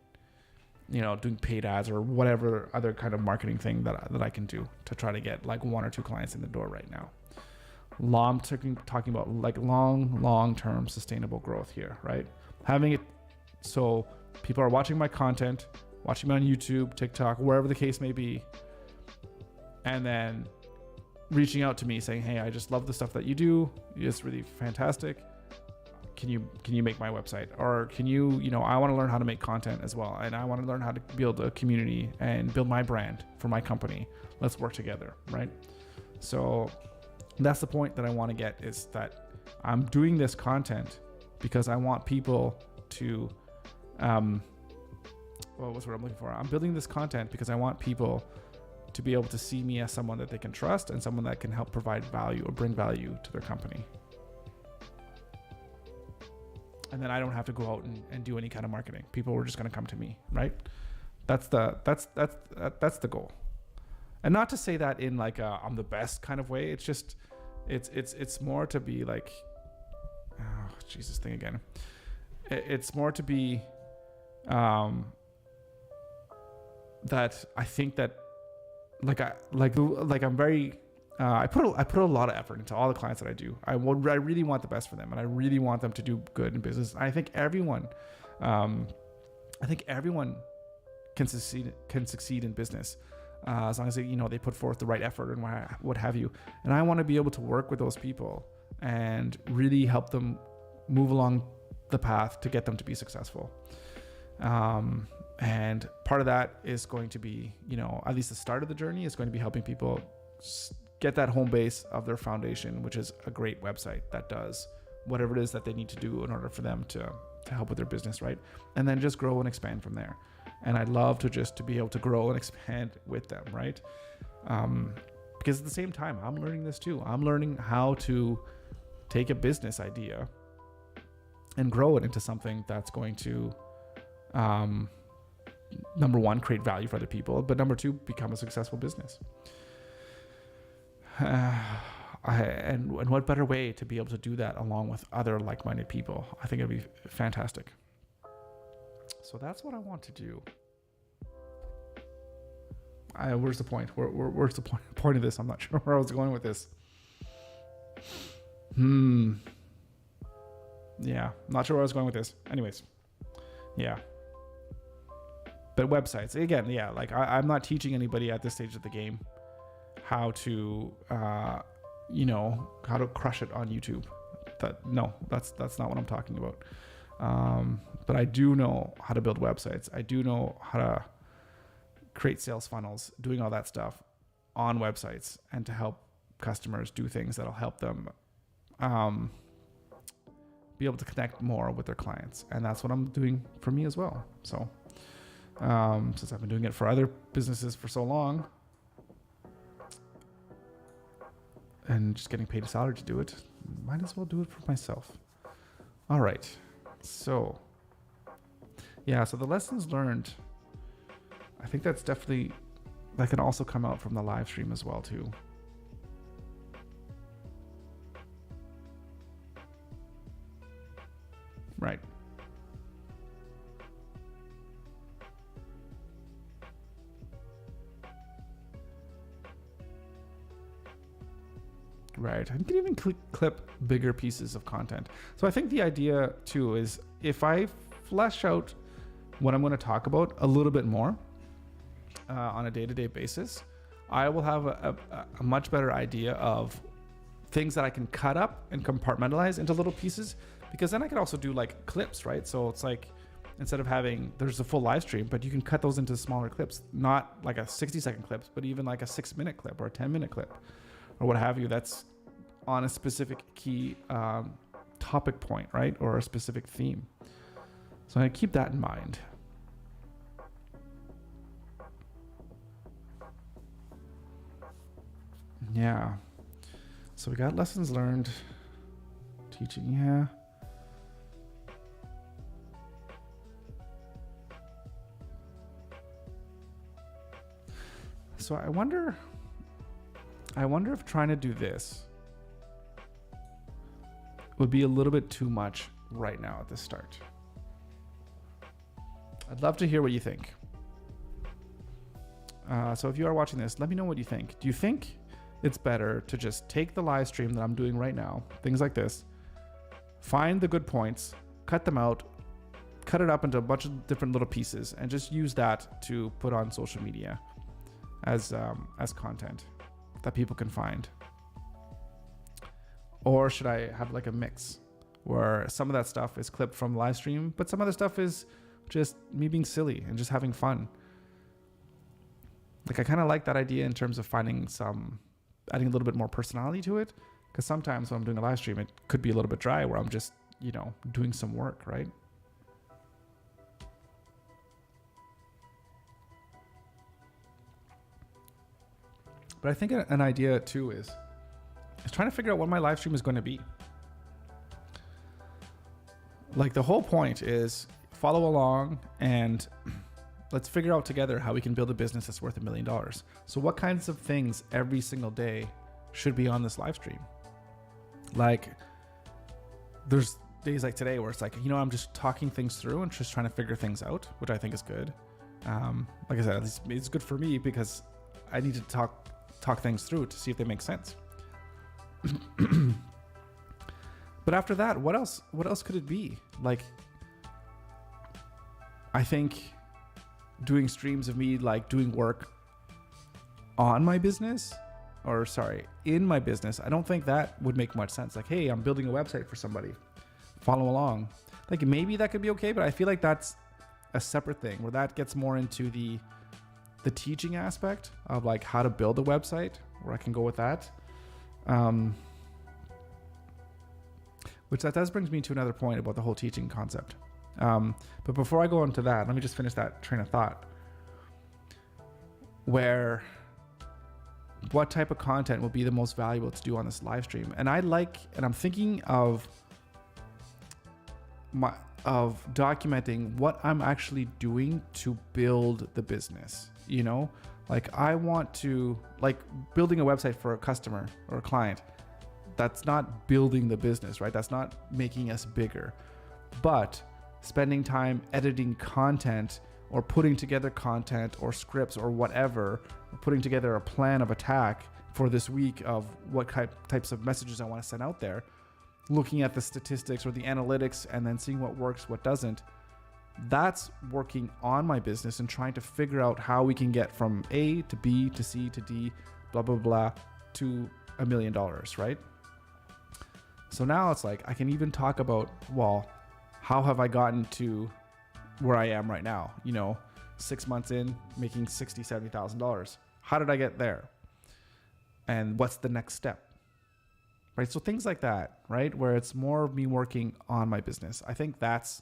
doing paid ads or whatever other kind of marketing thing that I can do to try to get like 1 or 2 clients in the door right now. Talking about like long-term sustainable growth here, right? Having it so people are watching my content, watching me on YouTube, TikTok, wherever the case may be, and then reaching out to me saying, hey, I just love the stuff that you do. It's really fantastic. Can you make my website? Or can you, I want to learn how to make content as well. And I want to learn how to build a community and build my brand for my company. Let's work together, right? So that's the point that I want to get, is that I'm doing this content because I want people to, what's what I'm looking for? I'm building this content because I want people to be able to see me as someone that they can trust and someone that can help provide value or bring value to their company. And then I don't have to go out and do any kind of marketing. People are just going to come to me, right? That's the goal. And not to say that in like I'm the best kind of way. It's just, it's more to be like, oh, Jesus thing again. It's more to be that I think that I'm very I put a lot of effort into all the clients that I do. I really want the best for them, and I really want them to do good in business. I think everyone can succeed in business as long as they put forth the right effort and what have you. And I want to be able to work with those people and really help them move along the path to get them to be successful. And part of that is going to be, at least the start of the journey is going to be helping people get that home base of their foundation, which is a great website that does whatever it is that they need to do in order for them to help with their business, right? And then just grow and expand from there. And I'd love to be able to grow and expand with them, right? Because at the same time, I'm learning this too. I'm learning how to take a business idea and grow it into something that's going to, number one, create value for other people, but number two, become a successful business. And what better way to be able to do that along with other like-minded people? I think it'd be fantastic. So that's what I want to do. Where's the point? Where's the point of this? I'm not sure where I was going with this. Yeah, not sure where I was going with this. Anyways, yeah. But websites, again, yeah, like I'm not teaching anybody at this stage of the game how to, how to crush it on YouTube. That's not what I'm talking about. But I do know how to build websites. I do know how to create sales funnels, doing all that stuff on websites, and to help customers do things that'll help them be able to connect more with their clients. And that's what I'm doing for me as well. So since I've been doing it for other businesses for so long and just getting paid a salary to do it, might as well do it for myself. All right. So yeah, so the lessons learned, I think that can also come out from the live stream as well too. Right. Right. I can even clip bigger pieces of content. So I think the idea too is if I flesh out what I'm going to talk about a little bit more on a day-to-day basis, I will have a much better idea of things that I can cut up and compartmentalize into little pieces, because then I could also do like clips, right? So it's like, instead of having, there's a full live stream, but you can cut those into smaller clips, not like a 60-second clip, but even like a 6-minute clip or a 10-minute clip or what have you. That's on a specific key topic point, right? Or a specific theme. So I keep that in mind. Yeah. So we got lessons learned, teaching, yeah. So I wonder if trying to do this would be a little bit too much right now at the start. I'd love to hear what you think. So if you are watching this, let me know what you think. Do you think it's better to just take the live stream that I'm doing right now, things like this, find the good points, cut them out, cut it up into a bunch of different little pieces, and just use that to put on social media as content that people can find? Or should I have like a mix where some of that stuff is clipped from live stream, but some other stuff is just me being silly and just having fun? Like, I kind of like that idea in terms of adding a little bit more personality to it, because sometimes when I'm doing a live stream, it could be a little bit dry where I'm just, doing some work, right? But I think an idea too is trying to figure out what my live stream is going to be. Like, the whole point is follow along and let's figure out together how we can build a business that's worth $1 million. So what kinds of things every single day should be on this live stream? Like, there's days like today where it's like, I'm just talking things through and just trying to figure things out, which I think is good. Like I said, it's good for me because I need to talk things through to see if they make sense. But after that, what else could it be? Like, I think doing streams of me like doing work on my business, in my business, I don't think that would make much sense. Like, hey, I'm building a website for somebody, follow along. Like, maybe that could be okay, but I feel like that's a separate thing where that gets more into the teaching aspect of like how to build a website, where I can go with that. Which that does brings me to another point about the whole teaching concept. But before I go into that, let me just finish that train of thought. What type of content will be the most valuable to do on this live stream? And I'm thinking of documenting what I'm actually doing to build the business. Like, I want to, like, building a website for a customer or a client, that's not building the business, right? That's not making us bigger. But spending time editing content or putting together content or scripts or whatever, or putting together a plan of attack for this week of what types of messages I want to send out there, looking at the statistics or the analytics and then seeing what works, what doesn't. That's working on my business and trying to figure out how we can get from A to B to C to D, blah, blah, blah, to $1 million, right? So now it's like, I can even talk about, well, how have I gotten to where I am right now? 6 months in, making $60,000-$70,000. How did I get there? And what's the next step? Right? So things like that, right? Where it's more of me working on my business. I think that's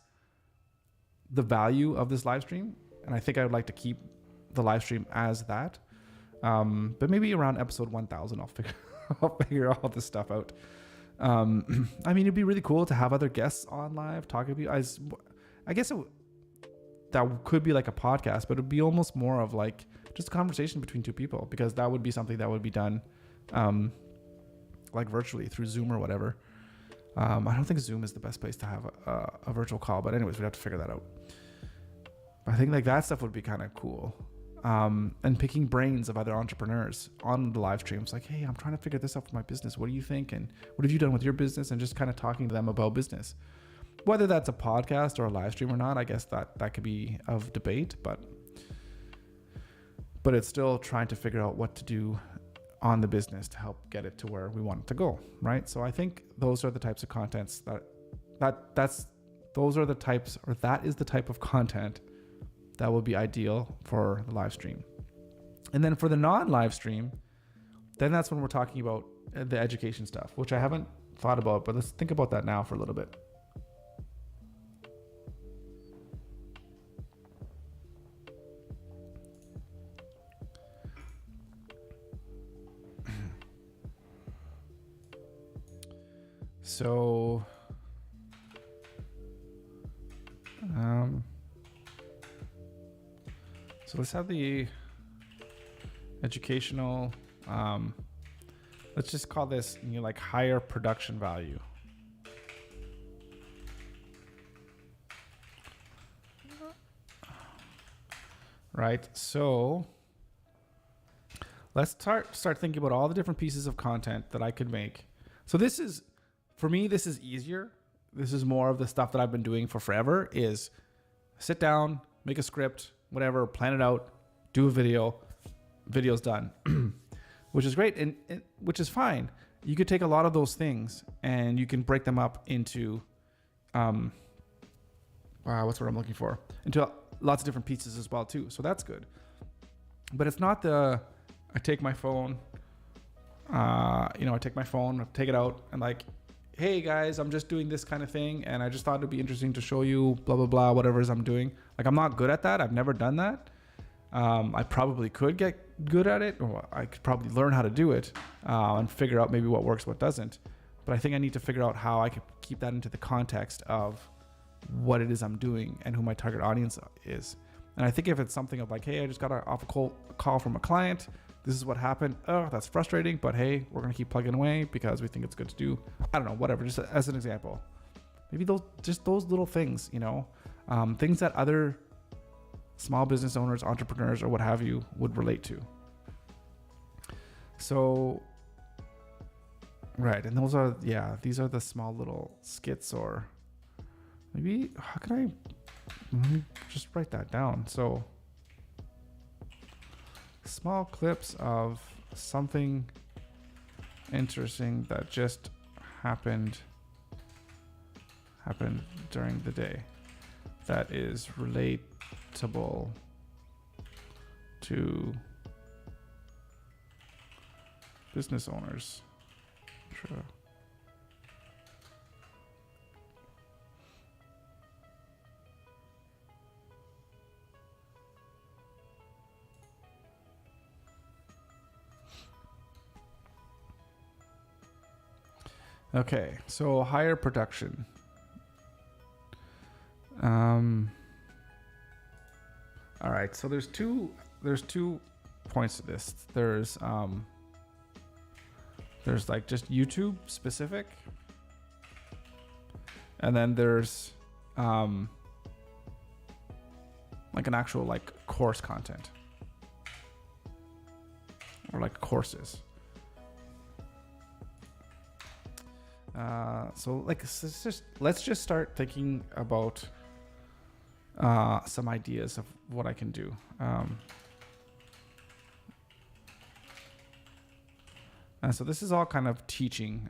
the value of this live stream. And I think I would like to keep the live stream as that. But maybe around episode 1000, I'll figure all this stuff out. I mean, it'd be really cool to have other guests on live talking to you. I guess that could be like a podcast, but it'd be almost more of like just a conversation between two people, because that would be something that would be done like virtually through Zoom or whatever. I don't think Zoom is the best place to have a virtual call, but anyways, we'd have to figure that out. I think like that stuff would be kind of cool. And picking brains of other entrepreneurs on the live streams, like, hey, I'm trying to figure this out for my business. What do you think? And what have you done with your business? And just kind of talking to them about business. Whether that's a podcast or a live stream or not, I guess that could be of debate, but it's still trying to figure out what to do on the business to help get it to where we want it to go, right? So I think those are the types of contents that is the type of content that will be ideal for the live stream. And then for the non-live stream, then that's when we're talking about the education stuff, which I haven't thought about, but let's think about that now for a little bit. So, so let's have the educational, let's just call this, like higher production value. Right. So let's start thinking about all the different pieces of content that I could make. So this is, for me, this is easier. This is more of the stuff that I've been doing for forever, is sit down, make a script, whatever, plan it out, do a video's done, which is great. And which is fine. You could take a lot of those things and you can break them up into, what's what I'm looking for? Into lots of different pieces as well too. So that's good. But it's not I take my phone, I take it out and like, hey guys, I'm just doing this kind of thing, and I just thought it'd be interesting to show you blah, blah, blah, whatever it is I'm doing. Like, I'm not good at that. I've never done that. I probably could get good at it, or I could probably learn how to do it and figure out maybe what works, what doesn't. But I think I need to figure out how I could keep that into the context of what it is I'm doing and who my target audience is. And I think if it's something of like, hey, I just got off a call from a client, this is what happened. Oh, that's frustrating, but hey, we're going to keep plugging away because we think it's good to do. I don't know, whatever, just as an example. Maybe those little things, things that other small business owners, entrepreneurs, or what have you would relate to. So, right. And these are the small little skits, or maybe, let me just write that down. So, small clips of something interesting that just happened during the day that is relatable to business owners. True. Okay, so higher production. All right, so there's two points to this. There's like just YouTube specific, and then there's like an actual like course content, or like courses. So like, let's just start thinking about some ideas of what I can do. And so this is all kind of teaching.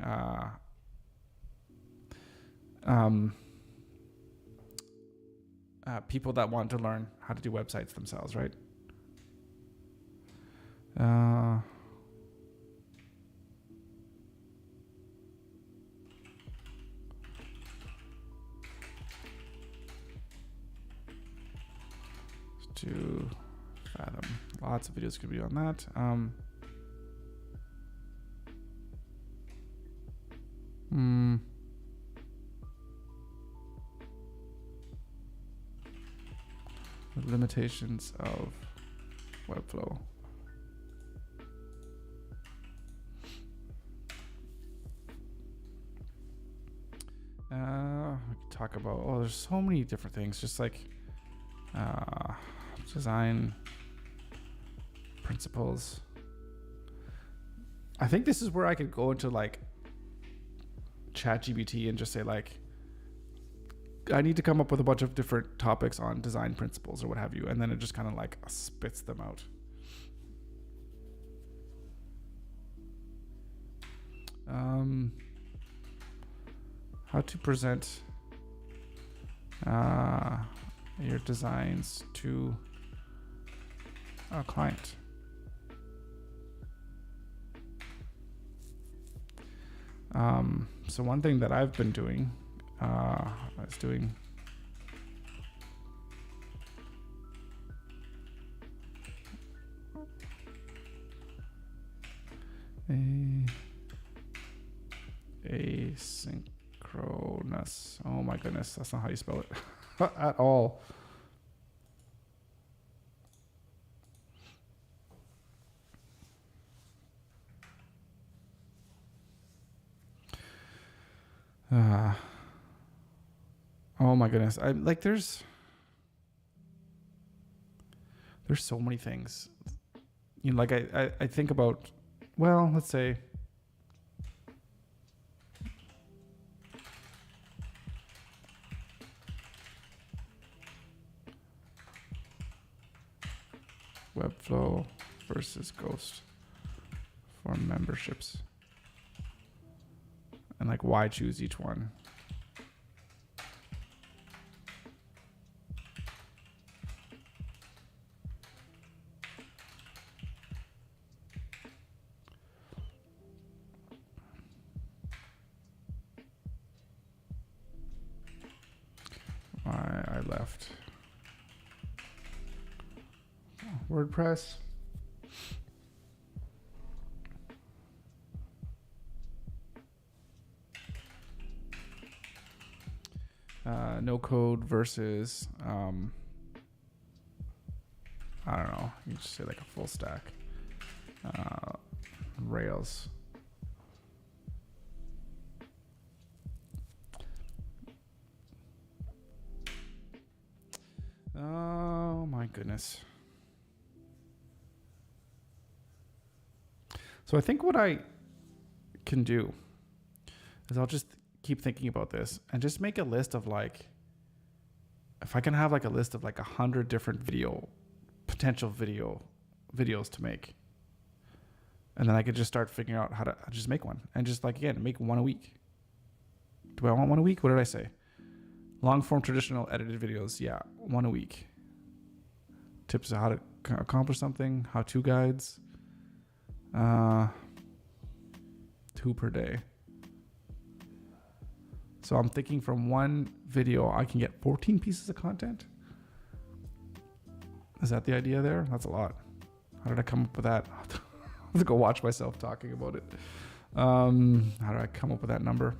people that want to learn how to do websites themselves, right? Uh, to Fathom. Lots of videos could be on that. The limitations of Webflow. We could talk about, there's so many different things, just like design principles. I think this is where I could go into like ChatGPT and just say like, I need to come up with a bunch of different topics on design principles or what have you, and then it just kind of like spits them out. How to present your designs to a client. So one thing that I've been doing is doing asynchronous. Oh my goodness, that's not how you spell it at all. Oh my goodness. I like there's so many things. You know, like I think about, well, let's say Webflow versus Ghost for memberships. And like why choose each one? Why I left WordPress. No code versus I don't know, you just say like a full stack Rails. Oh my goodness. So I think what I can do is I'll just keep thinking about this and just make a list of like, if I can have like a list of like 100 different potential videos to make. And then I could just start figuring out how to just make one and just like, again, make one a week. Do I want one a week? What did I say? Long form traditional edited videos. Yeah. One a week. Tips on how to accomplish something. How-to guides. 2 per day. So I'm thinking from one video, I can get 14 pieces of content. Is that the idea there? That's a lot. How did I come up with that? I'll have to go watch myself talking about it. How did I come up with that number?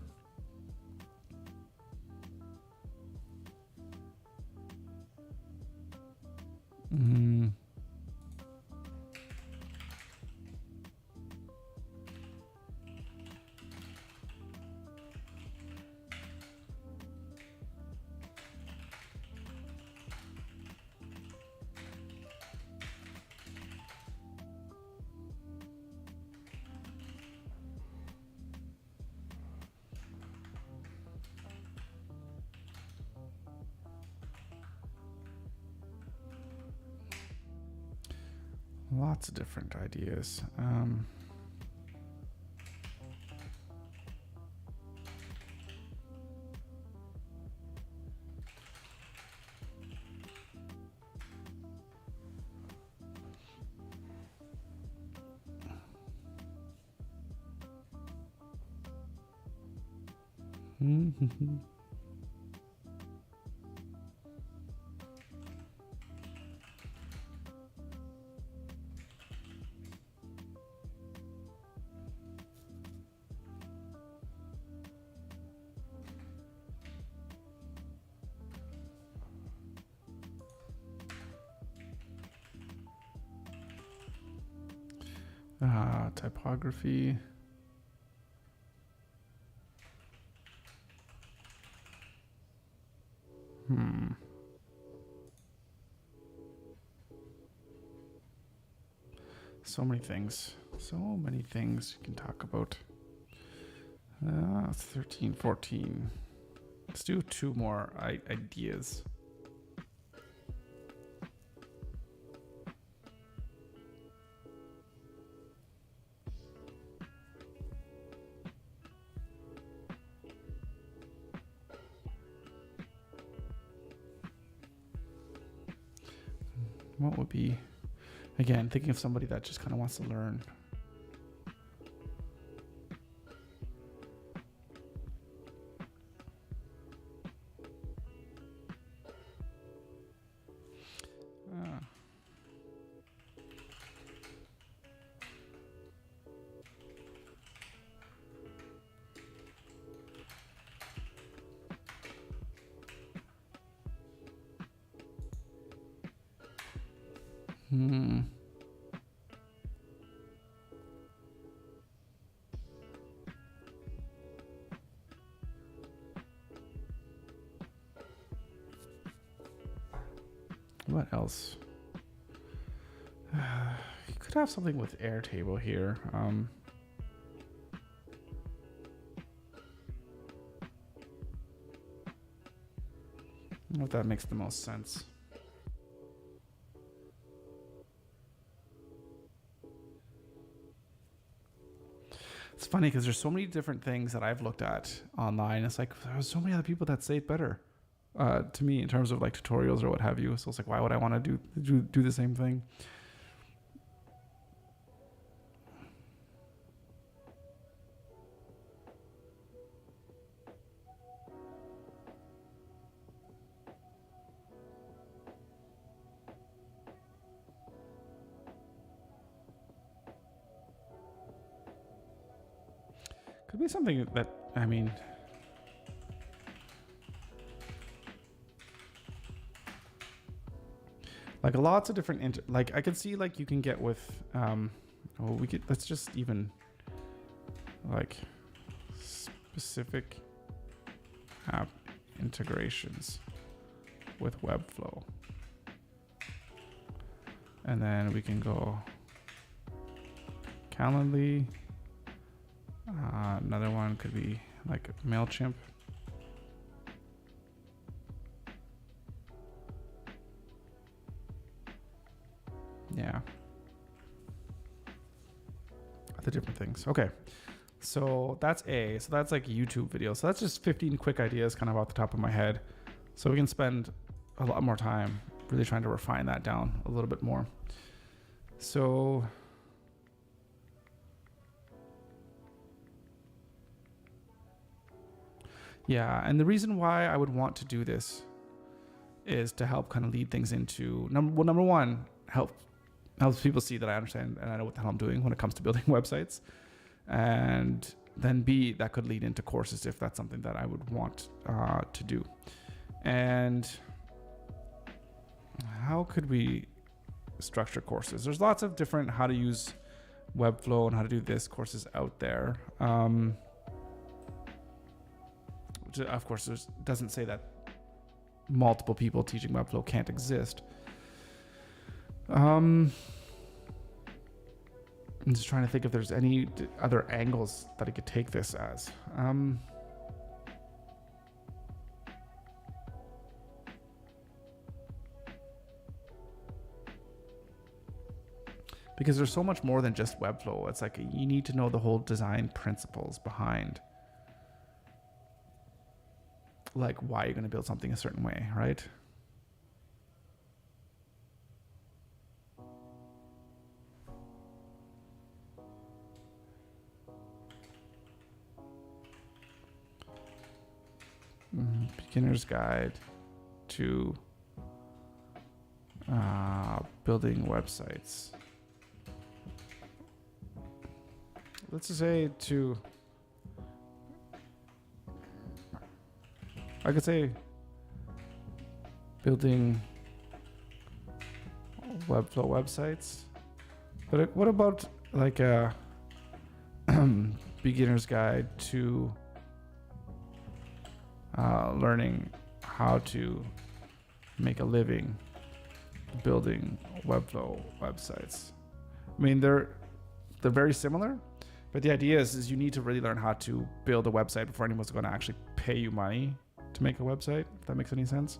Lots of different ideas. Typography. So many things. So many things you can talk about. 13, 14. Let's do 2 more ideas. What would be, again, thinking of somebody that just kind of wants to learn. What else? You could have something with Airtable here. I don't know if that makes the most sense. It's funny because there's so many different things that I've looked at online. It's like there's so many other people that say it better to me in terms of like tutorials or what have you. So it's like, why would I want to do the same thing? Could be something that, I mean, like lots of different, like I could see like you can get with, let's just even like specific app integrations with Webflow. And then we can go Calendly. Another one could be like MailChimp. Yeah. The different things. Okay. So that's A. So that's like YouTube video. So that's just 15 quick ideas kind of off the top of my head. So we can spend a lot more time really trying to refine that down a little bit more. So yeah, and the reason why I would want to do this is to help kind of lead things into number one, helps people see that I understand and I know what the hell I'm doing when it comes to building websites. And then B, that could lead into courses if that's something that I would want to do. And how could we structure courses? There's lots of different how to use Webflow and how to do this courses out there. Of course, it doesn't say that multiple people teaching Webflow can't exist. I'm just trying to think if there's any other angles that I could take this as. Because there's so much more than just Webflow. It's like you need to know the whole design principles behind like why you're going to build something a certain way, right? beginner's guide to building websites. Let's just say I could say building Webflow websites. But what about like a beginner's guide to learning how to make a living building Webflow websites? I mean, they're very similar, but the idea is you need to really learn how to build a website before anyone's going to actually pay you money to make a website, if that makes any sense.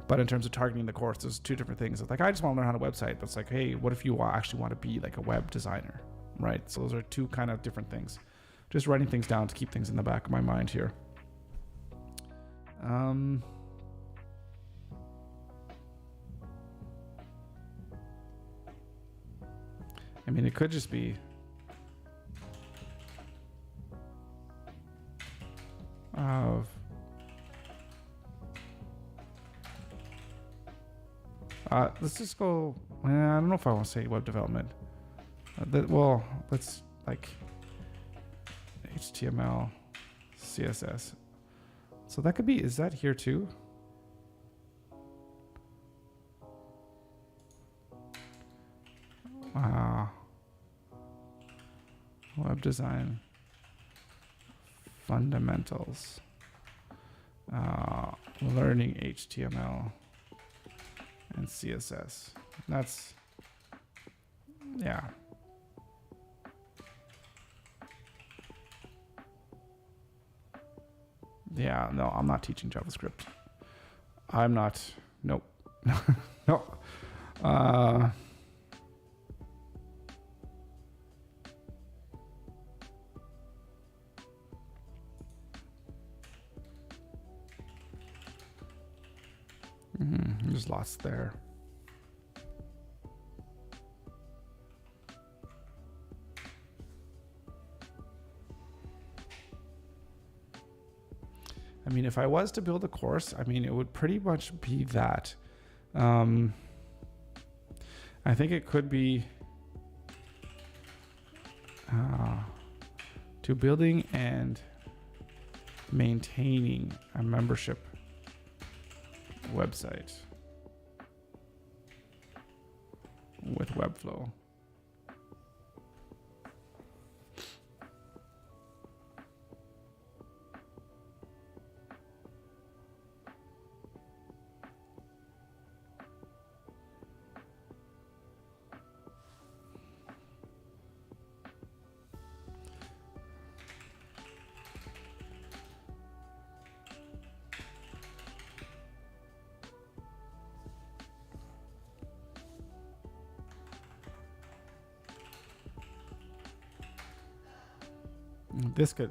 But in terms of targeting the course, there's two different things. It's like, I just want to learn how to website, but it's like, hey, what if you actually want to be like a web designer, right? So those are two kind of different things. Just writing things down to keep things in the back of my mind here. I mean, it could just be let's just go. I don't know if I want to say web development. Well, let's like HTML, CSS. So that could be. Is that here too? Web design fundamentals. Learning HTML and CSS. That's, yeah. Yeah, no, I'm not teaching JavaScript. I'm not. Nope. No. There's lots there. I mean, if I was to build a course, I mean, it would pretty much be that. I think it could be to building and maintaining a membership website with Webflow.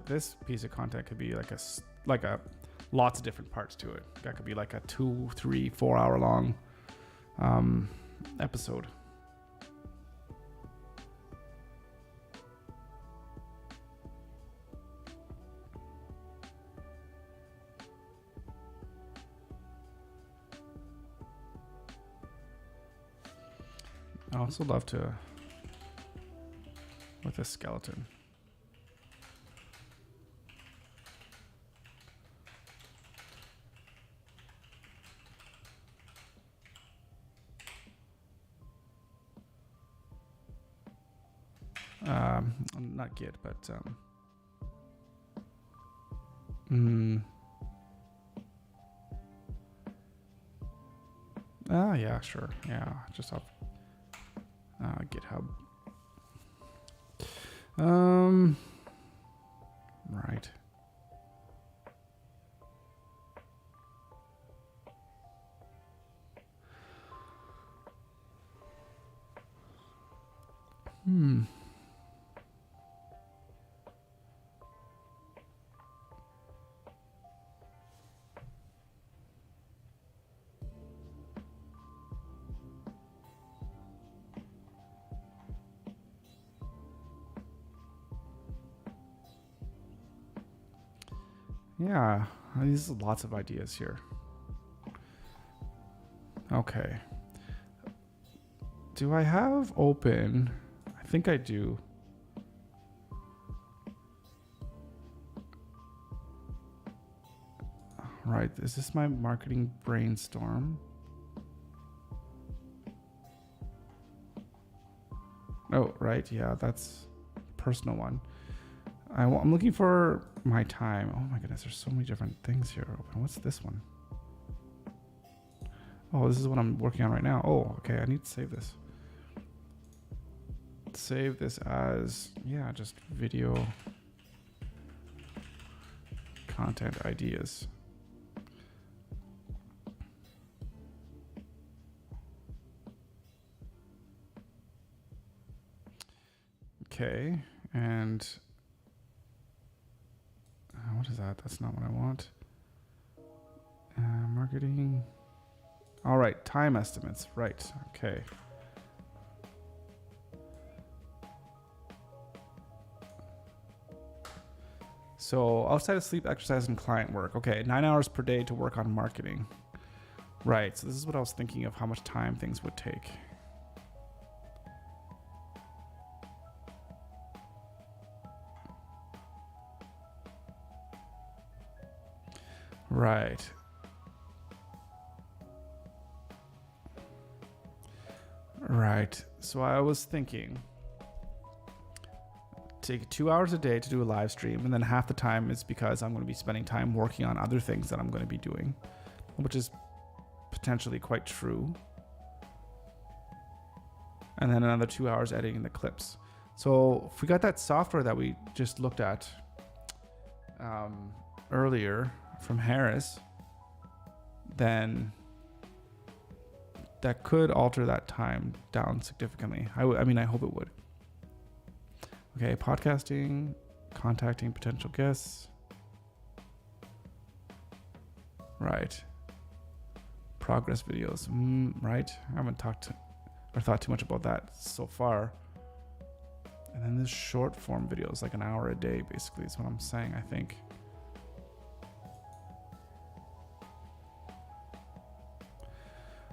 This piece of content could be like a lots of different parts to it. That could be like a 2, 3, 4 hour long episode. I also love to with a skeleton. Not Git, but yeah, sure, yeah, just off GitHub. Right. Yeah. These are lots of ideas here. Okay. Do I have open? I think I do. Right. Is this my marketing brainstorm? Oh, right. Yeah, that's personal one. I'm looking for my time. Oh my goodness, there's so many different things here open. What's this one? Oh, this is what I'm working on right now. Oh, okay. I need to save this. Save this as, yeah, just video content ideas. Okay, and what is that? That's not what I want. Marketing. All right, time estimates. Right. Okay. So outside of sleep, exercise, and client work. Okay, 9 hours per day to work on marketing. Right. So this is what I was thinking of how much time things would take. Right. Right. So I was thinking take 2 hours a day to do a live stream, and then half the time is because I'm going to be spending time working on other things that I'm going to be doing, which is potentially quite true. And then another 2 hours editing the clips. So if we got that software that we just looked at earlier from Harris, then that could alter that time down significantly. I mean, I hope it would. Okay, podcasting, contacting potential guests. Right. Progress videos. Right. I haven't talked or thought too much about that so far. And then there's short form videos, like an hour a day, basically, is what I'm saying, I think.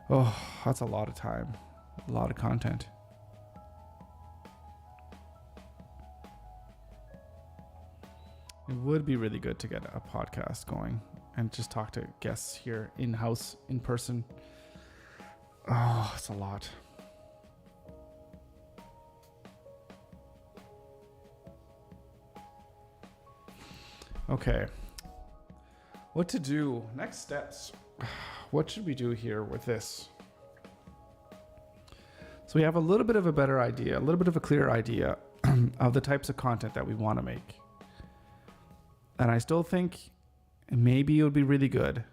Oh, that's a lot of time, a lot of content. It would be really good to get a podcast going and just talk to guests here in-house, in person. Oh, it's a lot. Okay. What to do? Next steps. What should we do here with this? So we have a little bit of a better idea, a little bit of a clearer idea of the types of content that we want to make. And I still think maybe it would be really good.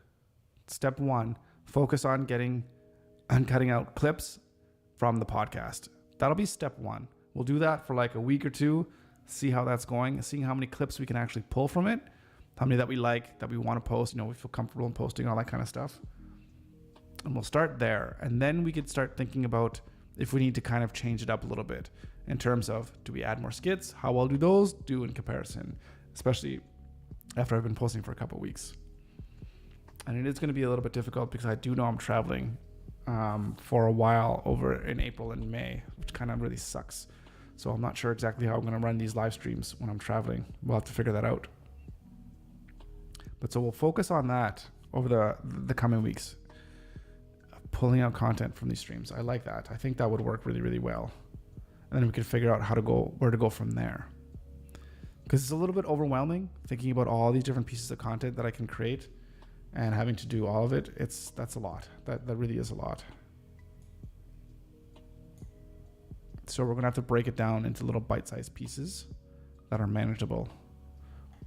Step one, focus on cutting out clips from the podcast. That'll be step one. We'll do that for like a week or two, see how that's going, seeing how many clips we can actually pull from it, how many that we like, that we want to post, we feel comfortable in posting, all that kind of stuff. And we'll start there. And then we could start thinking about if we need to kind of change it up a little bit in terms of, do we add more skits? How well do those do in comparison? Especially after I've been posting for a couple of weeks. And it is going to be a little bit difficult because I do know I'm traveling for a while over in April and May, which kind of really sucks. So I'm not sure exactly how I'm going to run these live streams when I'm traveling. We'll have to figure that out. But so we'll focus on that over the coming weeks, pulling out content from these streams. I like that. I think that would work really, really well. And then we can figure out where to go from there. Because it's a little bit overwhelming thinking about all these different pieces of content that I can create and having to do all of it. That's a lot. That really is a lot. So we're going to have to break it down into little bite-sized pieces that are manageable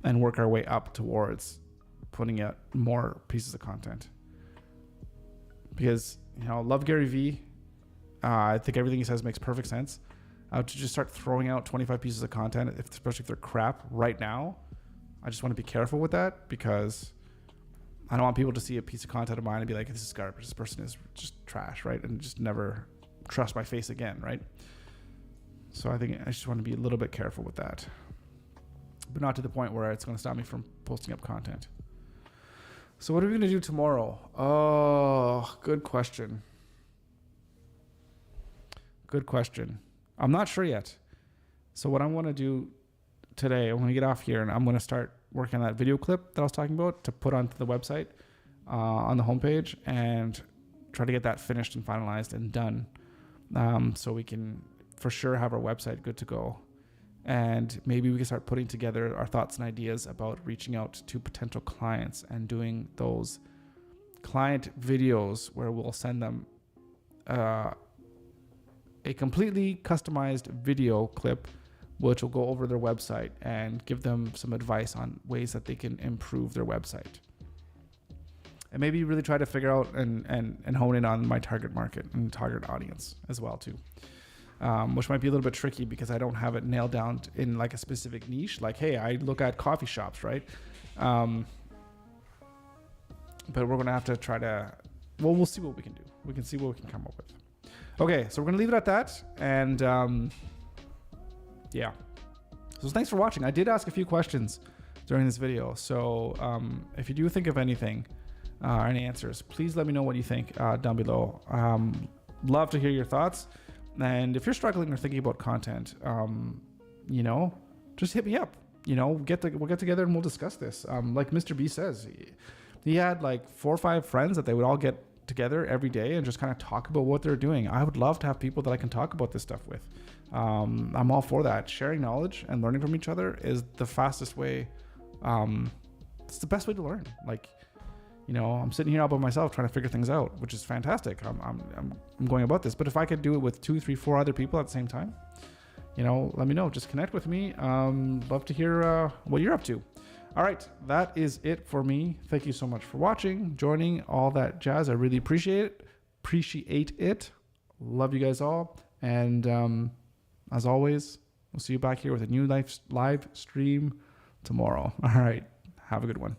and work our way up towards putting out more pieces of content. Because, love Gary Vee. I think everything he says makes perfect sense. To just start throwing out 25 pieces of content, especially if they're crap right now, I just want to be careful with that because I don't want people to see a piece of content of mine and be like, this is garbage. This person is just trash, right? And just never trust my face again, right? So I think I just want to be a little bit careful with that. But not to the point where it's going to stop me from posting up content. So what are we going to do tomorrow? Oh, good question. Good question. I'm not sure yet. So what I want to do today, I'm going to get off here and I'm going to start working on that video clip that I was talking about to put onto the website on the homepage and try to get that finished and finalized and done so we can for sure have our website good to go. And maybe we can start putting together our thoughts and ideas about reaching out to potential clients and doing those client videos where we'll send them a completely customized video clip which will go over their website and give them some advice on ways that they can improve their website. And maybe really try to figure out and hone in on my target market and target audience as well too. Which might be a little bit tricky because I don't have it nailed down in like a specific niche. Like, hey, I look at coffee shops, right? But we're going to have to try to, well, we'll see what we can do. We can see what we can come up with. Okay, so we're going to leave it at that. And yeah. So thanks for watching. I did ask a few questions during this video. So if you do think of anything or any answers, please let me know what you think down below. Love to hear your thoughts. And if you're struggling or thinking about content, you know, just hit me up. You know, we'll get together and we'll discuss this. Like Mr. B says, he had like 4 or 5 friends that they would all get together every day and just kind of talk about what they're doing. I would love to have people that I can talk about this stuff with. I'm all for that. Sharing knowledge and learning from each other is the fastest way. It's the best way to learn. Like, you know, I'm sitting here all by myself trying to figure things out, which is fantastic. I'm going about this. But if I could do it with 2, 3, 4 other people at the same time, you know, let me know. Just connect with me. Love to hear what you're up to. All right, that is it for me. Thank you so much for watching, joining, all that jazz. I really appreciate it. Love you guys all. And as always, we'll see you back here with a new live stream tomorrow. All right, have a good one.